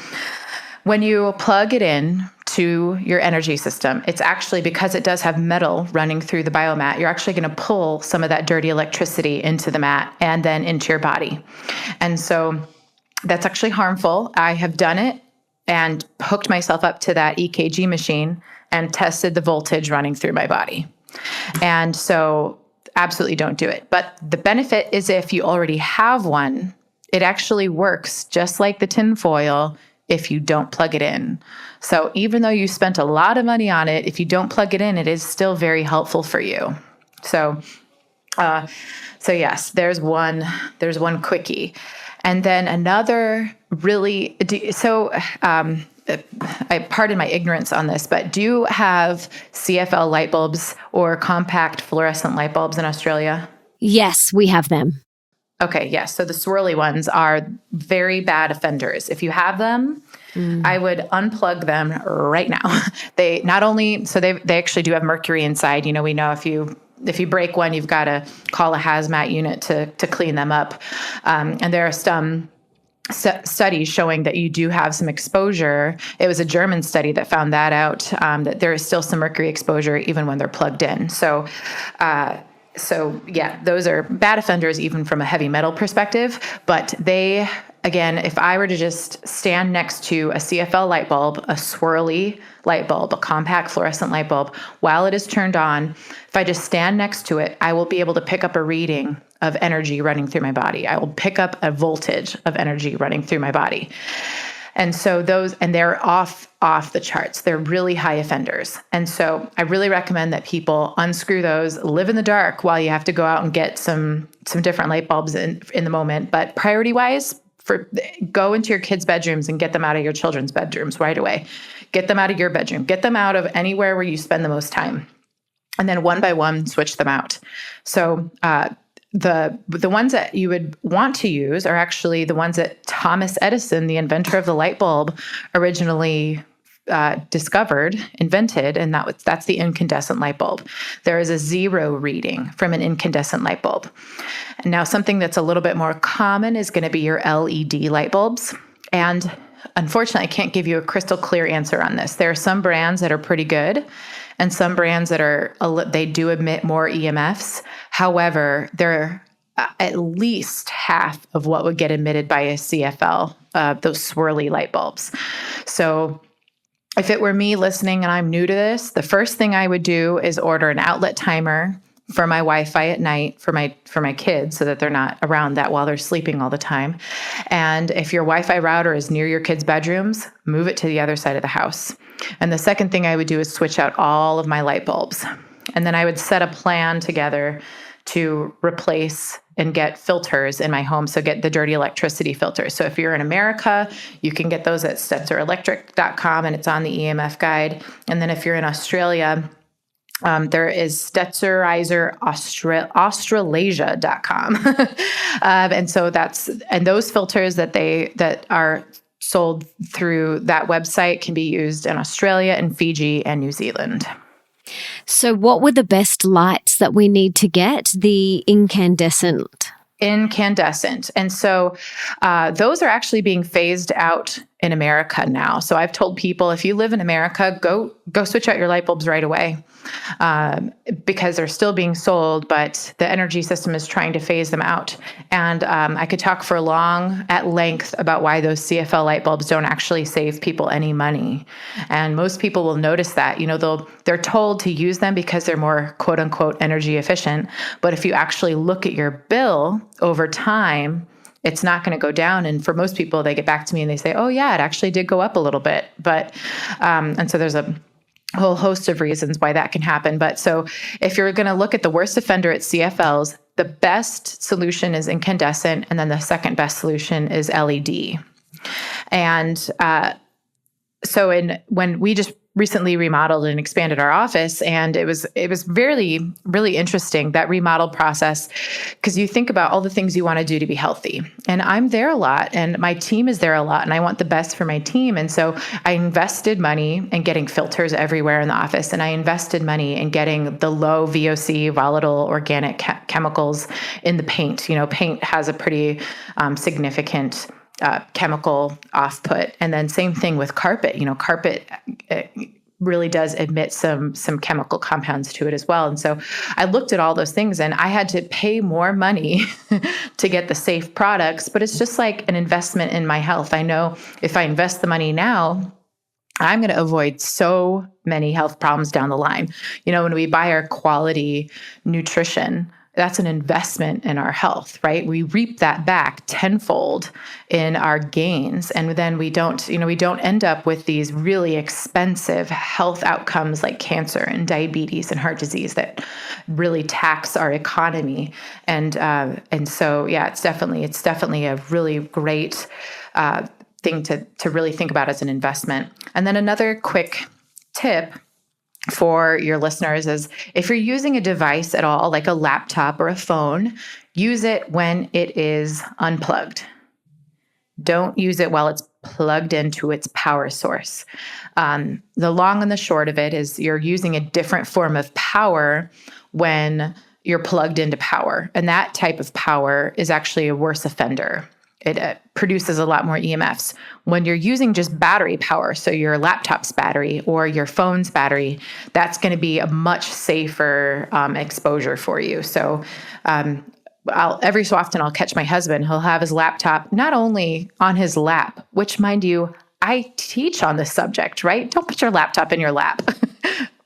when you plug it in to your energy system, it's actually, because it does have metal running through the biomat, you're actually going to pull some of that dirty electricity into the mat and then into your body. And so that's actually harmful. I have done it and hooked myself up to that EKG machine and tested the voltage running through my body. And so absolutely don't do it. But the benefit is, if you already have one, it actually works just like the tin foil if you don't plug it in. So even though you spent a lot of money on it, if you don't plug it in, it is still very helpful for you. So yes, there's one quickie. And then another really, I pardon my ignorance on this, but do you have CFL light bulbs or compact fluorescent light bulbs in Australia? Yes, we have them. Okay, yes. So the swirly ones are very bad offenders. If you have them, I would unplug them right now. They actually do have mercury inside. You know, we know if you break one, you've got to call a hazmat unit to clean them up. And there are some studies showing that you do have some exposure. It was a German study that found that out, that there is still some mercury exposure even when they're plugged in. So yeah, those are bad offenders even from a heavy metal perspective. But they, again, if I were to just stand next to a CFL light bulb, a swirly light bulb, a compact fluorescent light bulb, while it is turned on, if I just stand next to it, I will be able to pick up a reading of energy running through my body. I will pick up a voltage of energy running through my body. And so they're off the charts. They're really high offenders. And so I really recommend that people unscrew those, live in the dark while you have to go out and get some different light bulbs in the moment. But priority wise, go into your kids' bedrooms and get them out of your children's bedrooms right away. Get them out of your bedroom. Get them out of anywhere where you spend the most time. And then one by one, switch them out. So the ones that you would want to use are actually the ones that Thomas Edison, the inventor of the light bulb, originally invented, and that's the incandescent light bulb. There is a 0 reading from an incandescent light bulb. And now something that's a little bit more common is going to be your LED light bulbs. And unfortunately, I can't give you a crystal clear answer on this. There are some brands that are pretty good, and some brands that they do emit more EMFs. However, they're at least half of what would get emitted by a CFL, those swirly light bulbs. So if it were me listening and I'm new to this, the first thing I would do is order an outlet timer for my Wi-Fi at night for my kids, so that they're not around that while they're sleeping all the time. And if your Wi-Fi router is near your kids' bedrooms, move it to the other side of the house. And the second thing I would do is switch out all of my light bulbs. And then I would set a plan together to replace and get filters in my home. So get the dirty electricity filters. So if you're in America, you can get those at StetzerElectric.com, and it's on the EMF guide. And then if you're in Australia, there is StetzerIzerAustralasia.com. And those filters that are sold through that website can be used in Australia and Fiji and New Zealand. So what were the best lights that we need to get? The incandescent. And so those are actually being phased out in America now. So I've told people, if you live in America, go switch out your light bulbs right away, because they're still being sold, but the energy system is trying to phase them out. And I could talk at length about why those CFL light bulbs don't actually save people any money. And most people will notice that, they're told to use them because they're more quote unquote energy efficient. But if you actually look at your bill over time, It's not going to go down. And for most people, they get back to me and they say, oh yeah, it actually did go up a little bit. But, and so there's a whole host of reasons why that can happen. But so if you're going to look at the worst offender at CFLs, the best solution is incandescent. And then the second best solution is LED. And when we just recently remodeled and expanded our office, and it was really, really interesting, that remodel process, because you think about all the things you want to do to be healthy. And I'm there a lot, and my team is there a lot, and I want the best for my team. And so I invested money in getting filters everywhere in the office, and I invested money in getting the low VOC, volatile organic chemicals in the paint. Paint has a pretty significant chemical off-put. And then same thing with carpet. Carpet really does emit some chemical compounds to it as well. And so I looked at all those things, and I had to pay more money to get the safe products, but it's just like an investment in my health. I know if I invest the money now, I'm going to avoid so many health problems down the line. When we buy our quality nutrition, that's an investment in our health, right? We reap that back tenfold in our gains. And then we don't end up with these really expensive health outcomes like cancer and diabetes and heart disease that really tax our economy. And so, yeah, it's definitely a really great thing to really think about as an investment. And then another quick tip for your listeners is, if you're using a device at all, like a laptop or a phone, use it when it is unplugged. Don't use it while it's plugged into its power source. The long and the short of it is, you're using a different form of power when you're plugged into power. And that type of power is actually a worse offender. It produces a lot more EMFs. When you're using just battery power, so your laptop's battery or your phone's battery, that's going to be a much safer exposure for you. So every so often I'll catch my husband. He'll have his laptop not only on his lap, which, mind you, I teach on this subject, right? Don't put your laptop in your lap.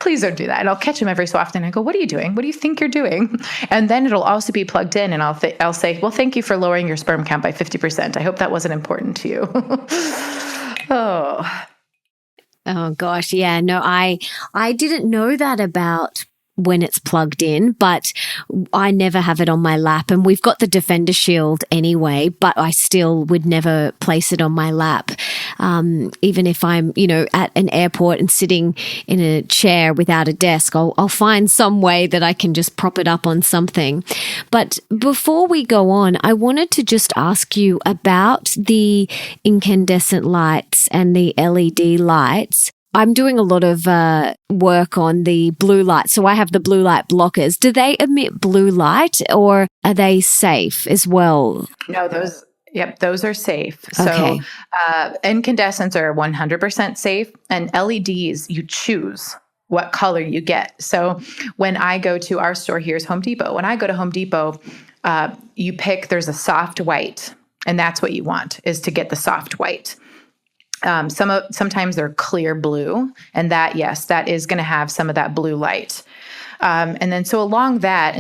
Please don't do that. And I'll catch him every so often. I go, what are you doing? What do you think you're doing? And then it'll also be plugged in, and I'll say, well, thank you for lowering your sperm count by 50%. I hope that wasn't important to you. Oh gosh. Yeah, no, I didn't know that about when it's plugged in, but I never have it on my lap, and we've got the Defender Shield anyway, but I still would never place it on my lap. Even if I'm, at an airport and sitting in a chair without a desk, I'll find some way that I can just prop it up on something. But before we go on, I wanted to just ask you about the incandescent lights and the LED lights. I'm doing a lot of work on the blue light. So I have the blue light blockers. Do they emit blue light, or are they safe as well? No, those are safe. Okay. So incandescents are 100% safe, and LEDs, you choose what color you get. So when I go to our store, here's Home Depot. When I go to Home Depot, there's a soft white, and that's what you want, is to get the soft white. Sometimes they're clear blue, and that is going to have some of that blue light. And then so along that,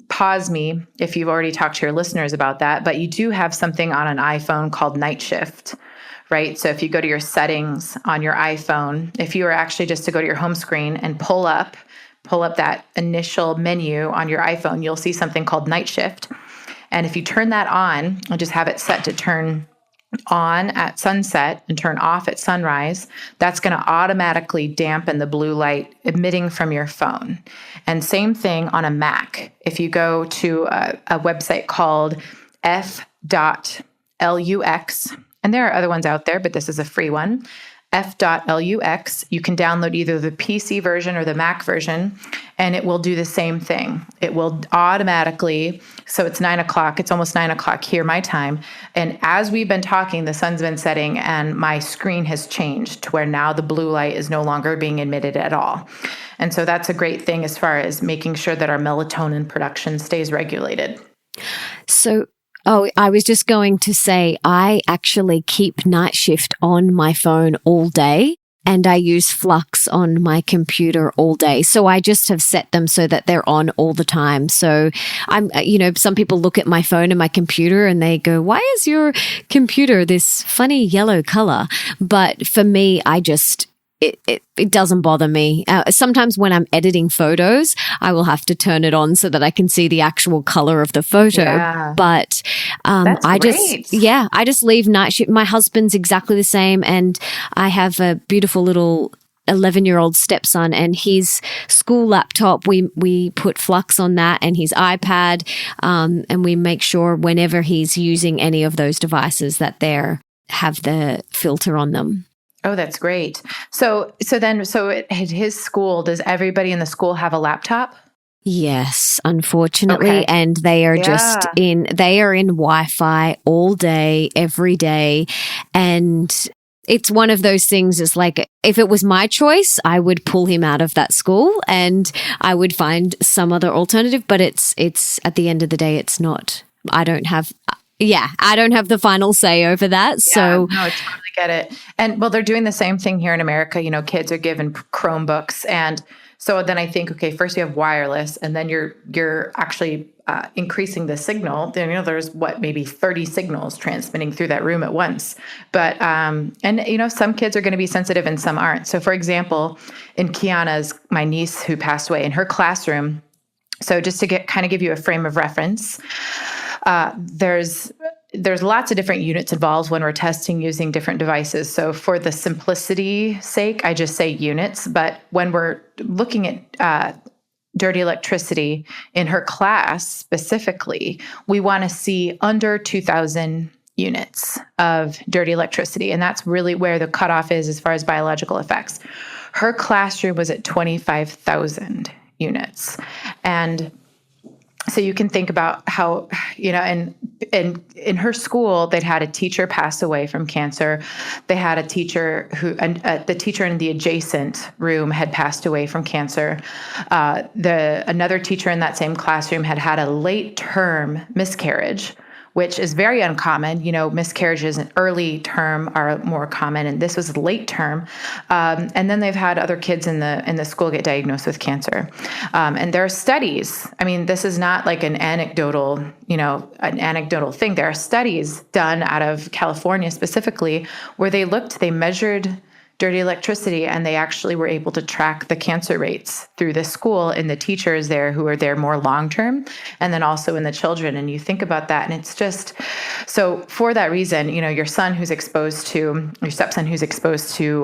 pause me if you've already talked to your listeners about that, but you do have something on an iPhone called Night Shift, right? So if you go to your settings on your iPhone, if you were actually just to go to your home screen and pull up that initial menu on your iPhone, you'll see something called Night Shift. And if you turn that on and just have it set to turn on at sunset and turn off at sunrise, that's going to automatically dampen the blue light emitting from your phone. And same thing on a Mac. If you go to a website called f.lux, and there are other ones out there, but this is a free one, f.lux, you can download either the PC version or the Mac version, and it will do the same thing. It will automatically, so it's 9:00, it's almost 9:00 here, my time. And as we've been talking, the sun's been setting and my screen has changed to where now the blue light is no longer being emitted at all. And so that's a great thing as far as making sure that our melatonin production stays regulated. So I was just going to say, I actually keep Night Shift on my phone all day. and I use flux on my computer all day. So I just have set them so that they're on all the time. So some people look at my phone and my computer and they go, why is your computer this funny yellow color? But for me, it doesn't bother me. Sometimes when I'm editing photos, I will have to turn it on so that I can see the actual color of the photo. Yeah. But I just leave night shift. My husband's exactly the same, and I have a beautiful little 11-year-old stepson, and his school laptop, we put flux on that, and his iPad, and we make sure whenever he's using any of those devices that they have the filter on them. Oh, that's great. So at his school, does everybody in the school have a laptop? Yes, unfortunately. Okay. And they are in Wi-Fi all day, every day. And it's one of those things, it's like, if it was my choice, I would pull him out of that school and I would find some other alternative. But it's at the end of the day, it's not, I don't have the final say over that. Yeah, so no, I totally get it. And well, they're doing the same thing here in America. Kids are given Chromebooks. And so then I think, okay, first you have wireless, and then you're actually increasing the signal. Then, there's maybe 30 signals transmitting through that room at once. But, some kids are going to be sensitive and some aren't. So for example, in Kiana's, my niece who passed away, in her classroom, so just to give you a frame of reference, there's lots of different units involved when we're testing using different devices. So for the simplicity's sake, I just say units. But when we're looking at dirty electricity in her class specifically, we want to see under 2,000 units of dirty electricity. And that's really where the cutoff is as far as biological effects. Her classroom was at 25,000 units. And so you can think about how, and in her school, they'd had a teacher pass away from cancer. They had a teacher the teacher in the adjacent room had passed away from cancer. Another teacher in that same classroom had a late term miscarriage, which is very uncommon. Miscarriages in early term are more common, and this was late term. And then they've had other kids in the school get diagnosed with cancer. And there are studies. I mean, this is not like an anecdotal thing. There are studies done out of California specifically where they measured dirty electricity, and they actually were able to track the cancer rates through the school in the teachers there who are there more long-term, and then also in the children. And you think about that, and it's just, so for that reason, your stepson who's exposed to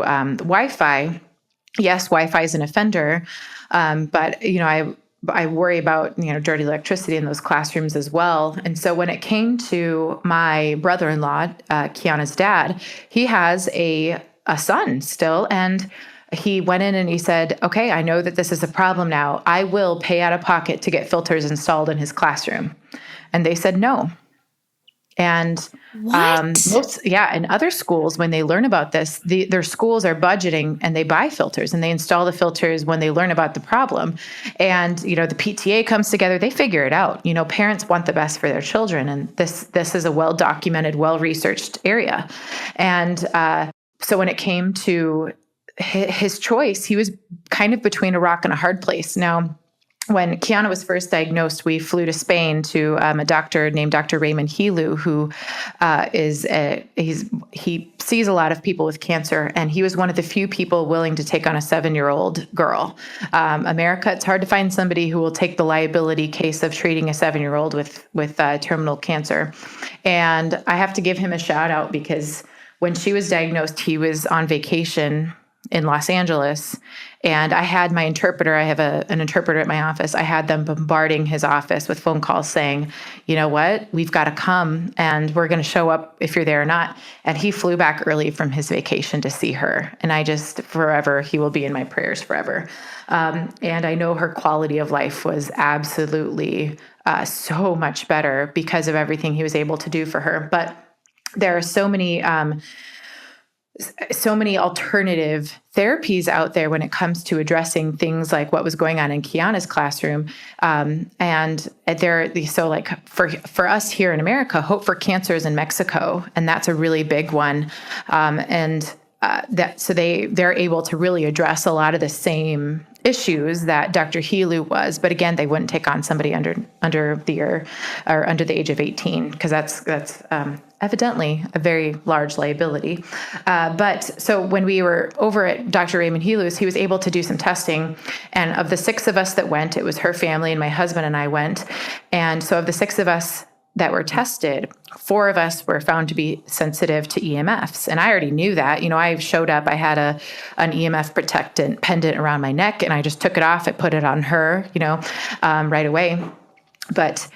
Wi-Fi, yes, Wi-Fi is an offender, but, I worry about, dirty electricity in those classrooms as well. And so when it came to my brother-in-law, Kiana's dad, he has a son still. And he went in and he said, okay, I know that this is a problem now. I will pay out of pocket to get filters installed in his classroom. And they said no. And in other schools, when they learn about this, their schools are budgeting and they buy filters and they install the filters when they learn about the problem. And, the PTA comes together, they figure it out. Parents want the best for their children. And this is a well-documented, well-researched area. And, so when it came to his choice, he was kind of between a rock and a hard place. Now, when Kiana was first diagnosed, we flew to Spain to a doctor named Dr. Raymond Helu, who he sees a lot of people with cancer, and he was one of the few people willing to take on a 7-year-old girl. America, it's hard to find somebody who will take the liability case of treating a 7-year-old with terminal cancer. And I have to give him a shout out because when she was diagnosed, he was on vacation in Los Angeles, and I had my interpreter. I have an interpreter at my office. I had them bombarding his office with phone calls saying, you know what, we've got to come and we're going to show up if you're there or not. And he flew back early from his vacation to see her. And he will be in my prayers forever. And I know her quality of life was absolutely so much better because of everything he was able to do for her. But there are so many alternative therapies out there when it comes to addressing things like what was going on in Kiana's classroom. For us here in America, Hope for Cancer is in Mexico, and that's a really big one. And they're able to really address a lot of the same issues that Dr. Helu was, but again, they wouldn't take on somebody under the age of 18 because that's evidently a very large liability. But so when we were over at Dr. Raymond Helu's, he was able to do some testing, and of the 6 of us that went, it was her family and my husband and I went, and so of the 6 of us that were tested, 4 of us were found to be sensitive to EMFs. And I already knew that. I showed up, I had an EMF protectant pendant around my neck, and I just took it off. I put it on her, right away. But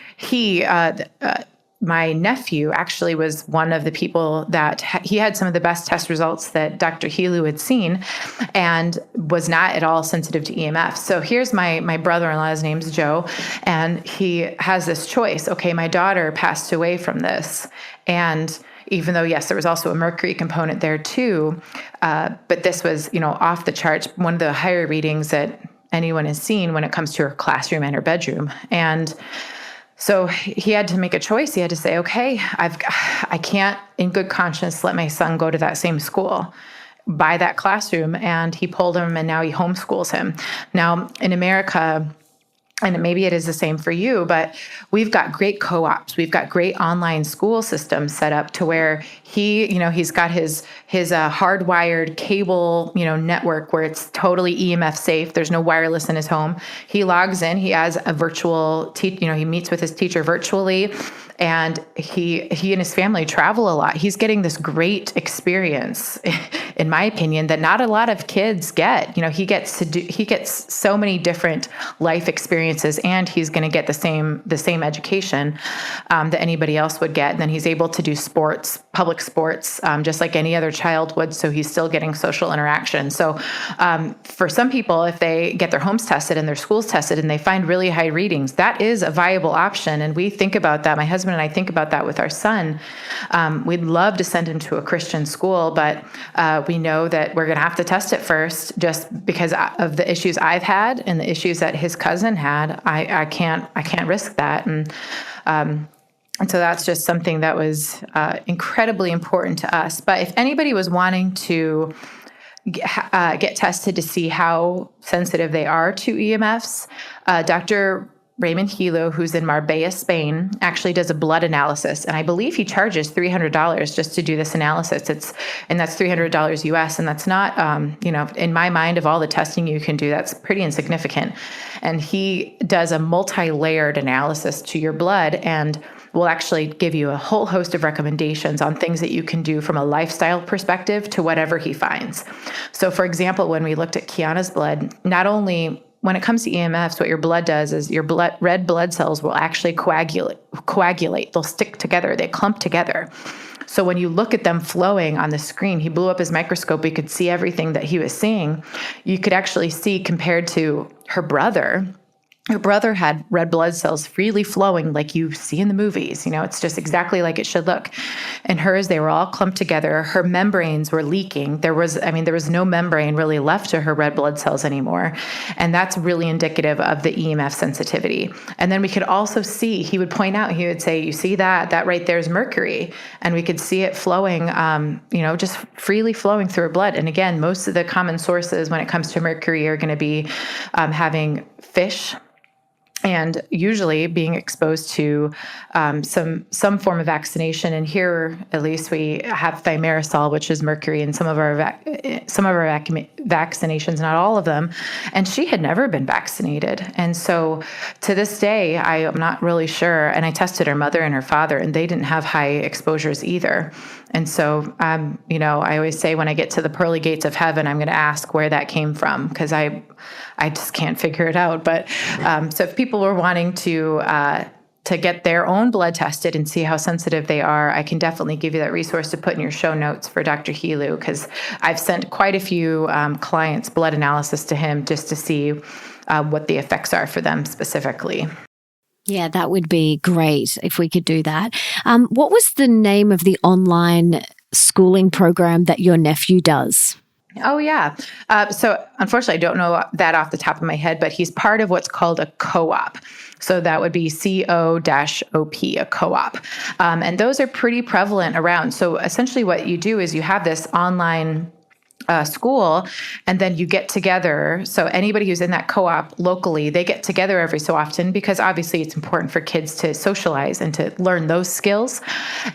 my nephew actually was one of the people that he had some of the best test results that Dr. Helu had seen and was not at all sensitive to EMF. So here's my brother-in-law, his name's Joe, and he has this choice. Okay, my daughter passed away from this. And even though, yes, there was also a mercury component there too, but this was, off the charts, one of the higher readings that anyone has seen when it comes to her classroom and her bedroom. And so he had to make a choice. He had to say, okay, I can't in good conscience let my son go to that same school, by that classroom. And he pulled him, and now he homeschools him. Now in America, and maybe it is the same for you, but we've got great co-ops. We've got great online school systems set up to where he's got his hardwired cable, network where it's totally EMF safe. There's no wireless in his home. He logs in. He has a virtual he meets with his teacher virtually, and he and his family travel a lot. He's getting this great experience, in my opinion, that not a lot of kids get. He gets so many different life experiences, and he's going to get the same education that anybody else would get. And then he's able to do sports, public sports, just like any other child would. So he's still getting social interaction. So for some people, if they get their homes tested and their schools tested and they find really high readings, that is a viable option. And we think about that. My husband and I think about that with our son. We'd love to send him to a Christian school, but we know that we're going to have to test it first, just because of the issues I've had and the issues that his cousin had. I can't risk that. And so that's just something that was incredibly important to us. But if anybody was wanting to get tested to see how sensitive they are to EMFs, Dr. Raymond Helu, who's in Marbella, Spain, actually does a blood analysis. And I believe he charges $300 just to do this analysis. And that's $300 US. And that's not, in my mind, of all the testing you can do, that's pretty insignificant. And he does a multi-layered analysis to your blood and will actually give you a whole host of recommendations on things that you can do from a lifestyle perspective to whatever he finds. So for example, when we looked at Kiana's blood, not only when it comes to EMFs, what your blood does is your red blood cells will actually coagulate. They'll stick together. They clump together. So when you look at them flowing on the screen, he blew up his microscope. We could see everything that he was seeing. You could actually see, compared to her brother had red blood cells freely flowing like you see in the movies. It's just exactly like it should look. And hers, they were all clumped together. Her membranes were leaking. There was no membrane really left to her red blood cells anymore. And that's really indicative of the EMF sensitivity. And then we could also see, he would point out, he would say, you see that right there is mercury. And we could see it flowing, just freely flowing through her blood. And again, most of the common sources when it comes to mercury are going to be having fish, and usually being exposed to some form of vaccination. And here, at least, we have thimerosal, which is mercury in some of our vaccinations, not all of them. And she had never been vaccinated. And so to this day, I am not really sure. And I tested her mother and her father, and they didn't have high exposures either. And so, I always say when I get to the pearly gates of heaven, I'm going to ask where that came from, because I just can't figure it out. But so if people were wanting to get their own blood tested and see how sensitive they are, I can definitely give you that resource to put in your show notes for Dr. Helu, because I've sent quite a few clients blood analysis to him just to see what the effects are for them specifically. Yeah, that would be great if we could do that. What was the name of the online schooling program that your nephew does? Oh, yeah. So unfortunately, I don't know that off the top of my head, but he's part of what's called a co-op. So that would be CO-OP, a co-op. And those are pretty prevalent around. So essentially what you do is you have this online school, and then you get together. So anybody who's in that co-op locally, they get together every so often because obviously it's important for kids to socialize and to learn those skills.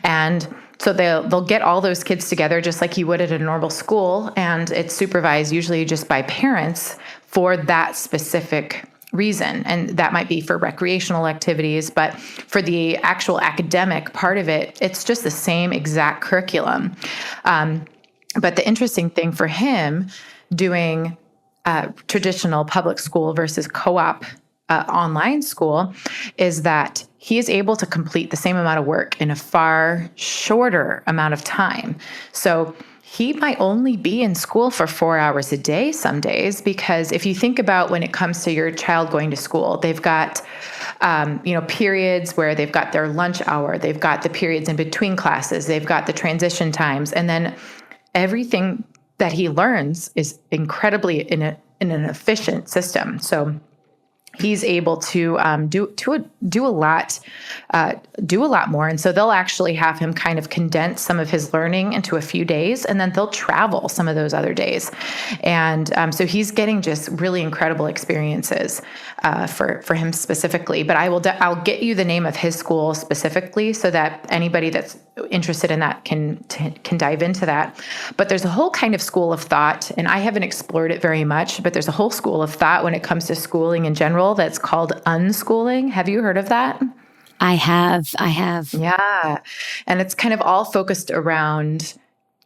And so they'll get all those kids together just like you would at a normal school, and it's supervised usually just by parents for that specific reason. And that might be for recreational activities, but for the actual academic part of it, it's just the same exact curriculum. But the interesting thing for him doing traditional public school versus co-op online school is that he is able to complete the same amount of work in a far shorter amount of time. So he might only be in school for 4 hours a day some days, because if you think about when it comes to your child going to school, they've got periods where they've got their lunch hour, they've got the periods in between classes, they've got the transition times, and then everything that he learns is incredibly in an efficient system. So he's able to do a lot more. And so they'll actually have him kind of condense some of his learning into a few days, and then they'll travel some of those other days. And so he's getting just really incredible experiences for him specifically. But I'll get you the name of his school specifically so that anybody that's interested in that can dive into that. But there's a whole kind of school of thought, and I haven't explored it very much, but there's a whole school of thought when it comes to schooling in general that's called unschooling. Have you heard of that? I have. Yeah. And it's kind of all focused around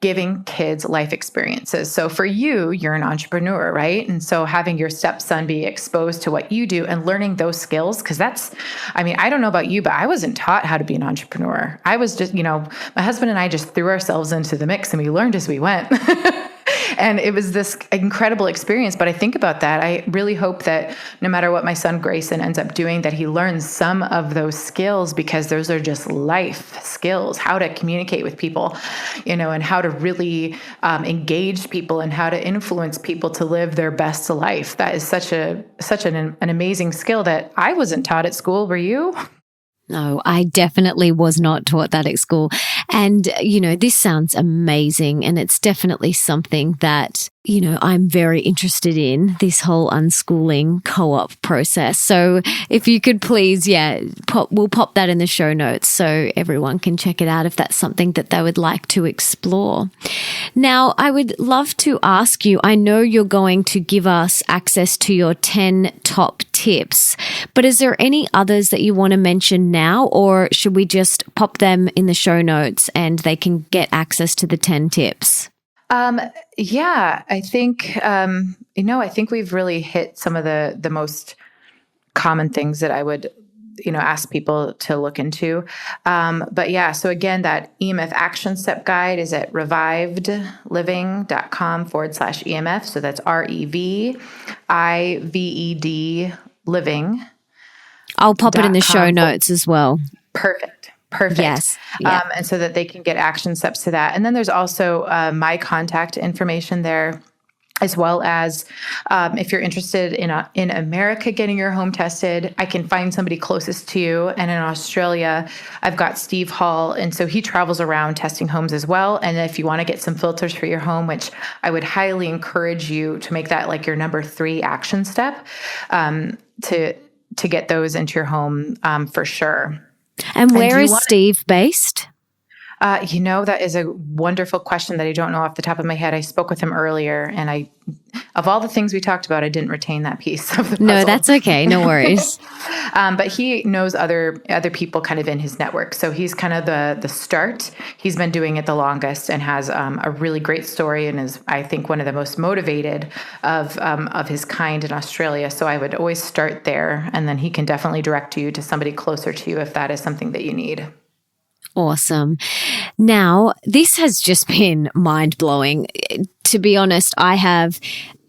giving kids life experiences. So for you, you're an entrepreneur, right? And so having your stepson be exposed to what you do and learning those skills, because I don't know about you, but I wasn't taught how to be an entrepreneur. I was just, my husband and I just threw ourselves into the mix and we learned as we went. And it was this incredible experience. But I think about that. I really hope that no matter what my son Grayson ends up doing, that he learns some of those skills, because those are just life skills, how to communicate with people, and how to really engage people and how to influence people to live their best life. That is such an amazing skill that I wasn't taught at school. Were you? No, I definitely was not taught that at school. And, this sounds amazing. And it's definitely something that, I'm very interested in, this whole unschooling co-op process. So if you could please, we'll pop that in the show notes so everyone can check it out if that's something that they would like to explore. Now, I would love to ask you, I know you're going to give us access to your 10 top tips, but is there any others that you want to mention now, or should we just pop them in the show notes and they can get access to the 10 tips? I think, I think we've really hit some of the most common things that I would, ask people to look into. So again, that EMF action step guide is at revivedliving.com/EMF. So that's REVIVED living. I'll pop it in the show notes as well. Perfect. Yes. Yeah. And so that they can get action steps to that. And then there's also my contact information there, as well as if you're interested in America getting your home tested, I can find somebody closest to you. And in Australia, I've got Steve Hall. And so he travels around testing homes as well. And if you want to get some filters for your home, which I would highly encourage you to make that like your number 3 action step, to get those into your home for sure. And where is Steve based? That is a wonderful question that I don't know off the top of my head. I spoke with him earlier, and of all the things we talked about, I didn't retain that piece of the puzzle. No, that's okay. No worries. But he knows other people kind of in his network. So he's kind of the start. He's been doing it the longest and has a really great story, and is, I think, one of the most motivated of his kind in Australia. So I would always start there, and then he can definitely direct you to somebody closer to you if that is something that you need. Awesome. Now, this has just been mind-blowing. To be honest, I have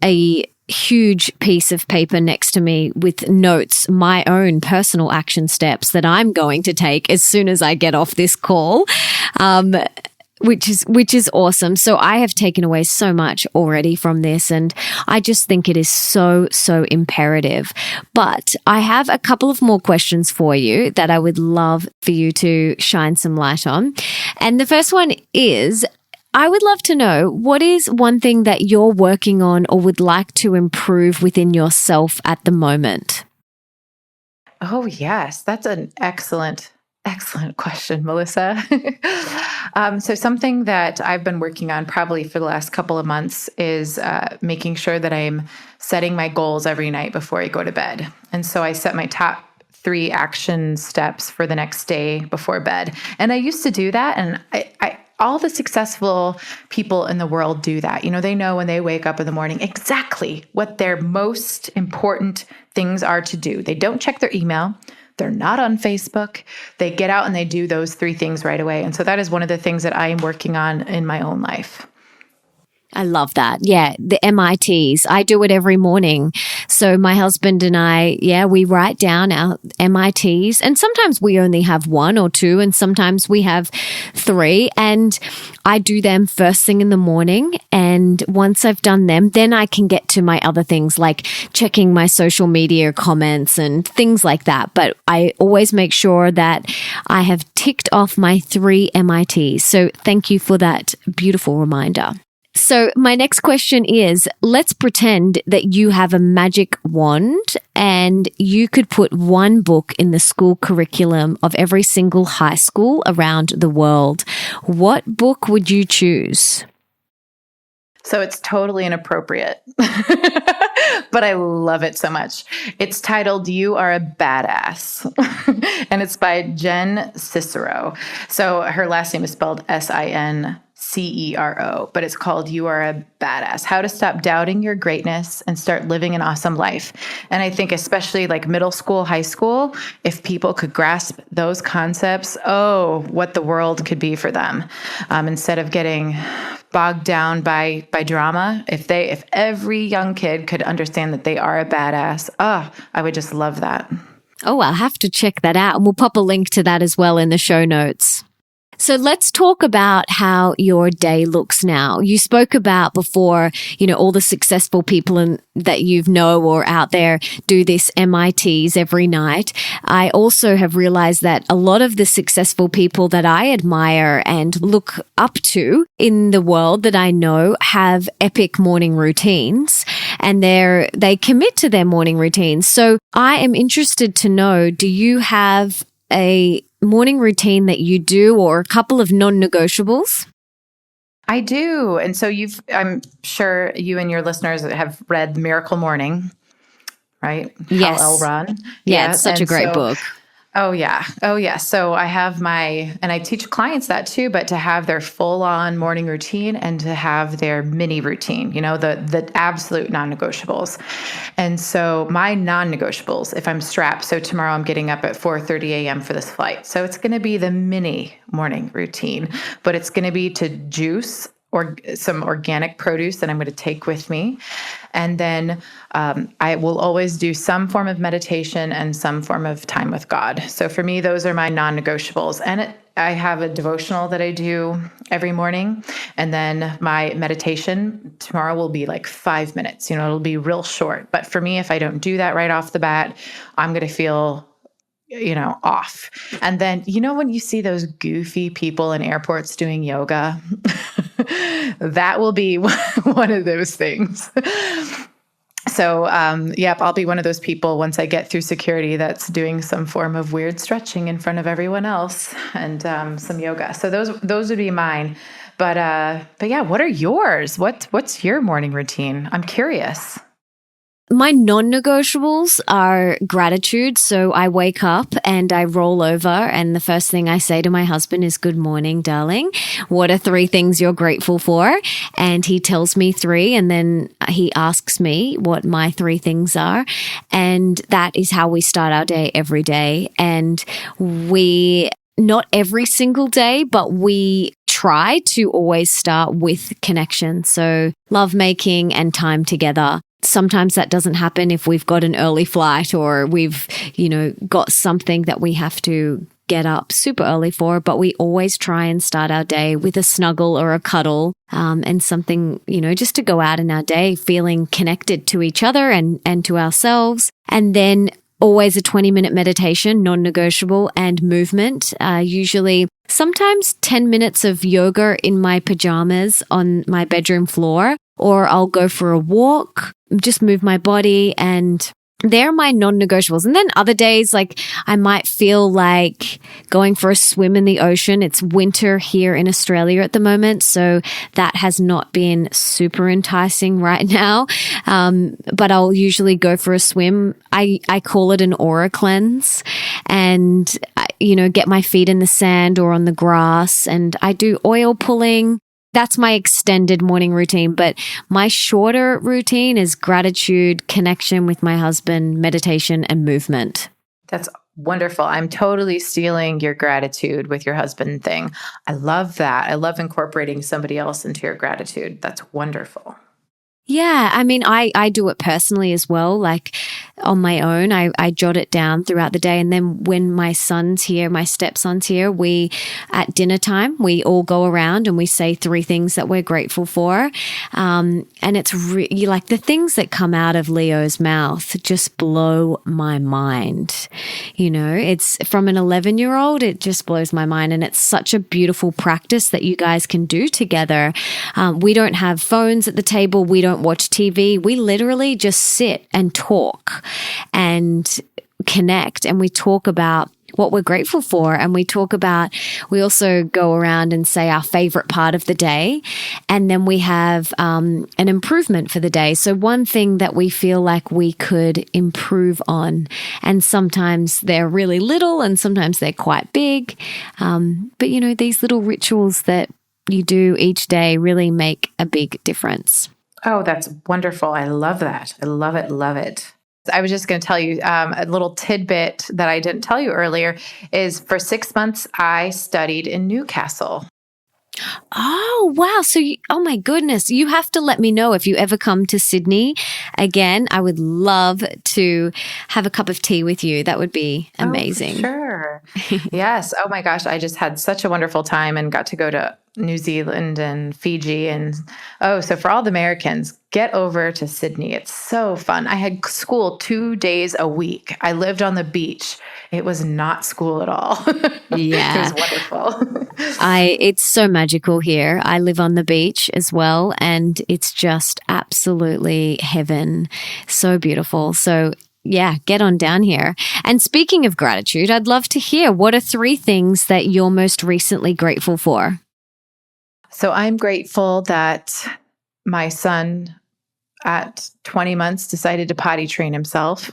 a huge piece of paper next to me with notes, my own personal action steps that I'm going to take as soon as I get off this call. Which is awesome. So I have taken away so much already from this, and I just think it is so, so imperative. But I have a couple of more questions for you that I would love for you to shine some light on. And the first one is, I would love to know, what is one thing that you're working on or would like to improve within yourself at the moment? Oh, yes. That's an excellent question, Melissa. So something that I've been working on probably for the last couple of months is making sure that I'm setting my goals every night before I go to bed. And so I set my top 3 action steps for the next day before bed. And I used to do that. And I all the successful people in the world do that. They know when they wake up in the morning exactly what their most important things are to do. They don't check their email. They're not on Facebook. They get out and they do those 3 things right away. And so that is one of the things that I am working on in my own life. I love that. Yeah, the MITs. I do it every morning. So my husband and I, we write down our MITs, and sometimes we only have 1 or 2, and sometimes we have 3. And I do them first thing in the morning. And once I've done them, then I can get to my other things like checking my social media comments and things like that. But I always make sure that I have ticked off my 3 MITs. So thank you for that beautiful reminder. So my next question is, let's pretend that you have a magic wand and you could put one book in the school curriculum of every single high school around the world. What book would you choose? So it's totally inappropriate, but I love it so much. It's titled You Are a Badass, and it's by Jen Cicero. So her last name is spelled Sincero, but it's called You Are a Badass, How to Stop Doubting Your Greatness and Start Living an Awesome Life. And I think especially like middle school, high school, if people could grasp those concepts, what the world could be for them. Instead of getting bogged down by drama, if every young kid could understand that they are a badass, I would just love that. Oh, I'll have to check that out. And we'll pop a link to that as well in the show notes. So let's talk about how your day looks now. You spoke about before, all the successful people that you know or out there do this MITs every night. I also have realized that a lot of the successful people that I admire and look up to in the world that I know have epic morning routines, and they commit to their morning routines. So I am interested to know, do you have a morning routine that you do or a couple of non-negotiables? I do. And so I'm sure you and your listeners have read Miracle Morning, right? Yes. Hal L. Ron. Yeah, it's such a great book. Oh, yeah. So I have and I teach clients that too, but to have their full on morning routine and to have their mini routine, the absolute non-negotiables. And so my non-negotiables, if I'm strapped, so tomorrow I'm getting up at 4:30 a.m. for this flight. So it's going to be the mini morning routine, but it's going to be to juice or some organic produce that I'm going to take with me. And then I will always do some form of meditation and some form of time with God. So for me, those are my non-negotiables. And I have a devotional that I do every morning. And then my meditation tomorrow will be like 5 minutes. It'll be real short. But for me, if I don't do that right off the bat, I'm going to feel off. And then, when you see those goofy people in airports doing yoga, that will be one of those things. So, I'll be one of those people once I get through security that's doing some form of weird stretching in front of everyone else and some yoga. So those would be mine. But yeah, what are yours? What's your morning routine? I'm curious. My non-negotiables are gratitude. So I wake up and I roll over, and the first thing I say to my husband is, "Good morning, darling. What are 3 things you're grateful for?" And he tells me 3, and then he asks me what my 3 things are. And that is how we start our day every day. And not every single day, but we try to always start with connection. So love making and time together. Sometimes that doesn't happen if we've got an early flight or we've, got something that we have to get up super early for, but we always try and start our day with a snuggle or a cuddle, and something, just to go out in our day feeling connected to each other and to ourselves. And then always a 20-minute meditation, non-negotiable, and movement. Usually sometimes 10 minutes of yoga in my pajamas on my bedroom floor, or I'll go for a walk, just move my body, and they're my non-negotiables. And then other days, like I might feel like going for a swim in the ocean. It's winter here in Australia at the moment, so that has not been super enticing right now. But I'll usually go for a swim. I call it an aura cleanse, and get my feet in the sand or on the grass, and I do oil pulling. That's my extended morning routine, but my shorter routine is gratitude, connection with my husband, meditation, and movement. That's wonderful. I'm totally stealing your gratitude with your husband thing. I love that. I love incorporating somebody else into your gratitude. That's wonderful. Yeah, I mean, I do it personally as well, like on my own. I jot it down throughout the day. And then when my son's here, my stepson's here, at dinner time, we all go around and we say 3 things that we're grateful for. And it's really like the things that come out of Leo's mouth just blow my mind. It's from an 11-year-old, it just blows my mind. And it's such a beautiful practice that you guys can do together. We don't have phones at the table. We don't watch TV. We literally just sit and talk and connect, and we talk about what we're grateful for. And we also go around and say our favorite part of the day. And then we have an improvement for the day. So one thing that we feel like we could improve on. And sometimes they're really little and sometimes they're quite big. But these little rituals that you do each day really make a big difference. Oh, that's wonderful. I love that. I love it. Love it. I was just going to tell you a little tidbit that I didn't tell you earlier is for 6 months, I studied in Newcastle. Oh, wow. So, oh my goodness. You have to let me know if you ever come to Sydney again. I would love to have a cup of tea with you. That would be amazing. Oh, sure. Yes. Oh my gosh. I just had such a wonderful time and got to go to New Zealand and Fiji. And so for all the Americans, get over to Sydney. It's so fun. I had school 2 days a week. I lived on the beach. It was not school at all. Yeah. It was wonderful. It's so magical here. I live on the beach as well, and it's just absolutely heaven. So beautiful. So yeah, get on down here. And speaking of gratitude, I'd love to hear, what are 3 things that you're most recently grateful for? So I'm grateful that my son at 20 months decided to potty train himself.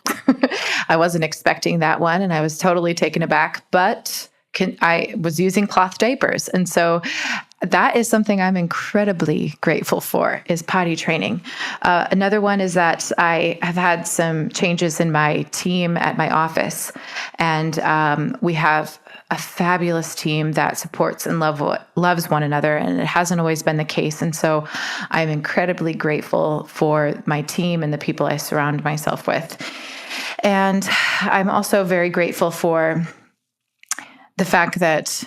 I wasn't expecting that one, and I was totally taken aback, but I was using cloth diapers. And so that is something I'm incredibly grateful for, is potty training. Another one is that I have had some changes in my team at my office, and we have a fabulous team that supports and loves one another, and it hasn't always been the case. And so I'm incredibly grateful for my team and the people I surround myself with. And I'm also very grateful for the fact that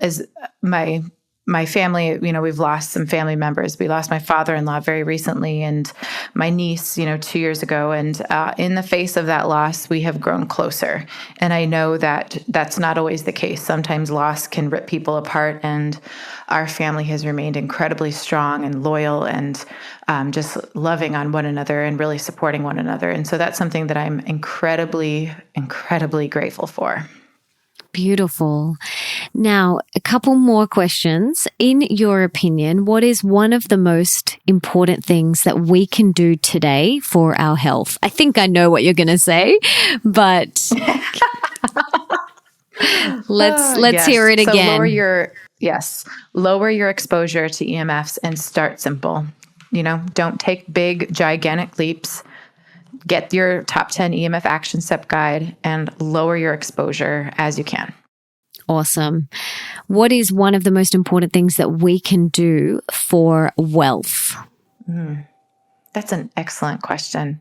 as my family, we've lost some family members. We lost my father-in-law very recently and my niece, 2 years ago. And in the face of that loss, we have grown closer. And I know that that's not always the case. Sometimes loss can rip people apart, and our family has remained incredibly strong and loyal and just loving on one another and really supporting one another. And so that's something that I'm incredibly, incredibly grateful for. Beautiful. Now, a couple more questions. In your opinion, what is one of the most important things that we can do today for our health? I think I know what you're going to say, but let's hear it again. Lower your exposure to EMFs and start simple. Don't take big, gigantic leaps. Get your top 10 EMF action step guide and lower your exposure as you can. Awesome. What is one of the most important things that we can do for wealth? That's an excellent question.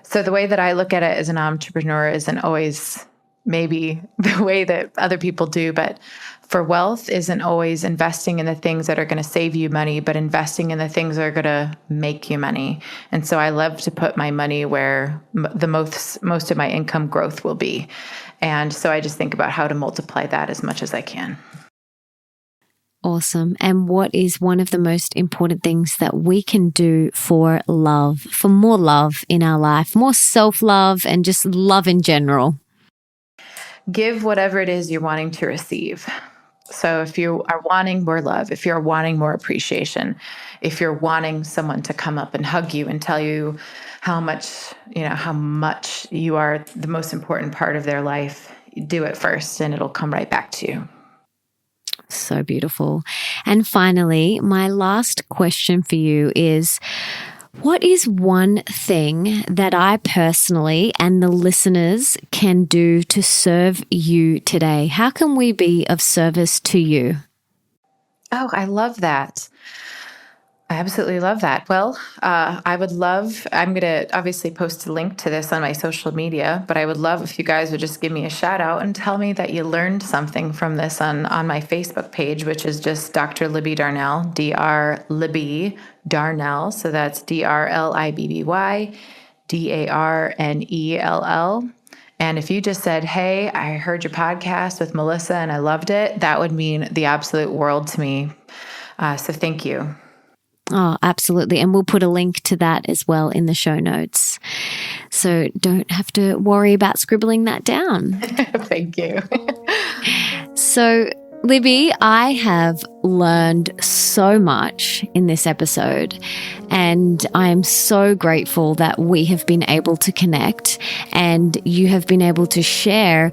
So the way that I look at it as an entrepreneur isn't always maybe the way that other people do. But for wealth isn't always investing in the things that are going to save you money, but investing in the things that are going to make you money. And so I love to put my money where the most of my income growth will be. And so I just think about how to multiply that as much as I can. Awesome. And what is one of the most important things that we can do for love, for more love in our life, more self-love and just love in general? Give whatever it is you're wanting to receive. So if you are wanting more love, if you're wanting more appreciation, if you're wanting someone to come up and hug you and tell you how much you are the most important part of their life, do it first and it'll come right back to you. So beautiful. And finally, my last question for you is, what is one thing that I personally and the listeners can do to serve you today? How can we be of service to you? Oh, I love that. I absolutely love that. Well, I'm going to obviously post a link to this on my social media, but I would love if you guys would just give me a shout out and tell me that you learned something from this on my Facebook page, which is just Dr. Libby Darnell, Dr. Libby Darnell. So that's DrLibby Darnell. And if you just said, hey, I heard your podcast with Melissa and I loved it, that would mean the absolute world to me. So thank you. Oh, absolutely. And we'll put a link to that as well in the show notes. So don't have to worry about scribbling that down. Thank you. So, Libby, I have learned so much in this episode, and I am so grateful that we have been able to connect and you have been able to share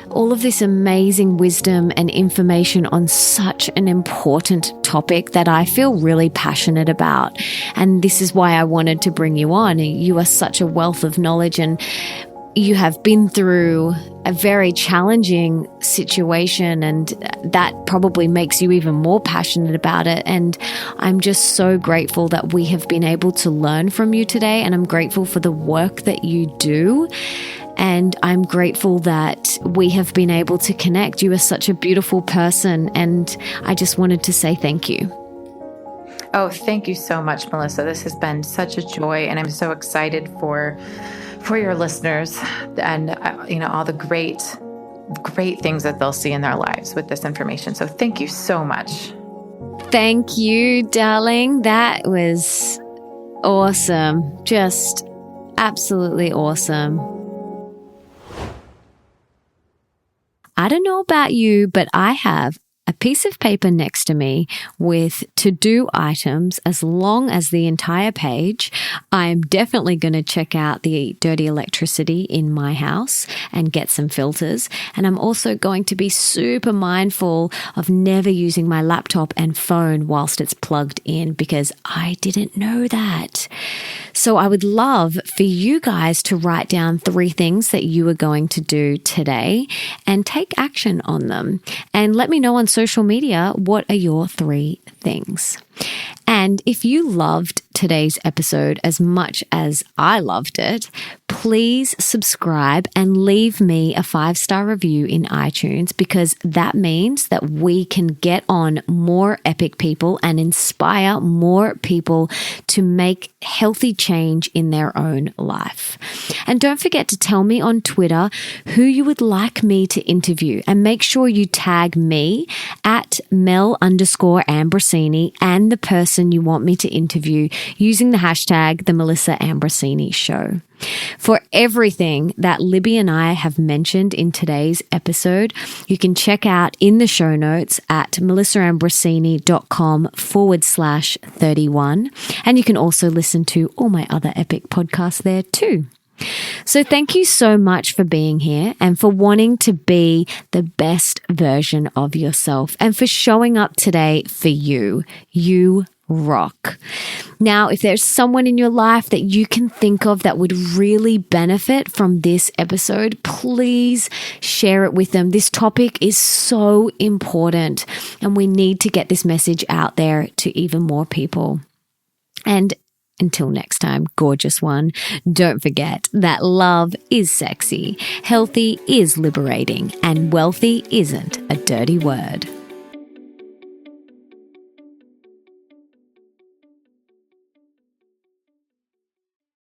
all of this amazing wisdom and information on such an important topic that I feel really passionate about. And this is why I wanted to bring you on. You are such a wealth of knowledge, and you have been through a very challenging situation, and that probably makes you even more passionate about it. And I'm just so grateful that we have been able to learn from you today, and I'm grateful for the work that you do. And I'm grateful that we have been able to connect. You are such a beautiful person, and I just wanted to say thank you. Oh, thank you so much, Melissa. This has been such a joy, and I'm so excited for your listeners and all the great things that they'll see in their lives with this information. So thank you so much. Thank you, darling. That was awesome. Just absolutely awesome. I don't know about you, but I have a piece of paper next to me with to-do items as long as the entire page. I'm definitely going to check out the dirty electricity in my house and get some filters. And I'm also going to be super mindful of never using my laptop and phone whilst it's plugged in, because I didn't know that. So I would love for you guys to write down 3 things that you are going to do today and take action on them. And let me know on social media, what are your 3 things? And if you loved today's episode as much as I loved it, please subscribe and leave me a 5-star review in iTunes, because that means that we can get on more epic people and inspire more people to make healthy change in their own life. And don't forget to tell me on Twitter who you would like me to interview, and make sure you tag me at Mel_Ambrosini and the person you want me to interview using the hashtag The Melissa Ambrosini Show. For everything that Libby and I have mentioned in today's episode, you can check out in the show notes at melissaambrosini.com/31. And you can also listen to all my other epic podcasts there too. So thank you so much for being here and for wanting to be the best version of yourself, and for showing up today for you. You rock. Now, if there's someone in your life that you can think of that would really benefit from this episode, please share it with them. This topic is so important, and we need to get this message out there to even more people. And Until next time, gorgeous one, don't forget that love is sexy, healthy is liberating, and wealthy isn't a dirty word.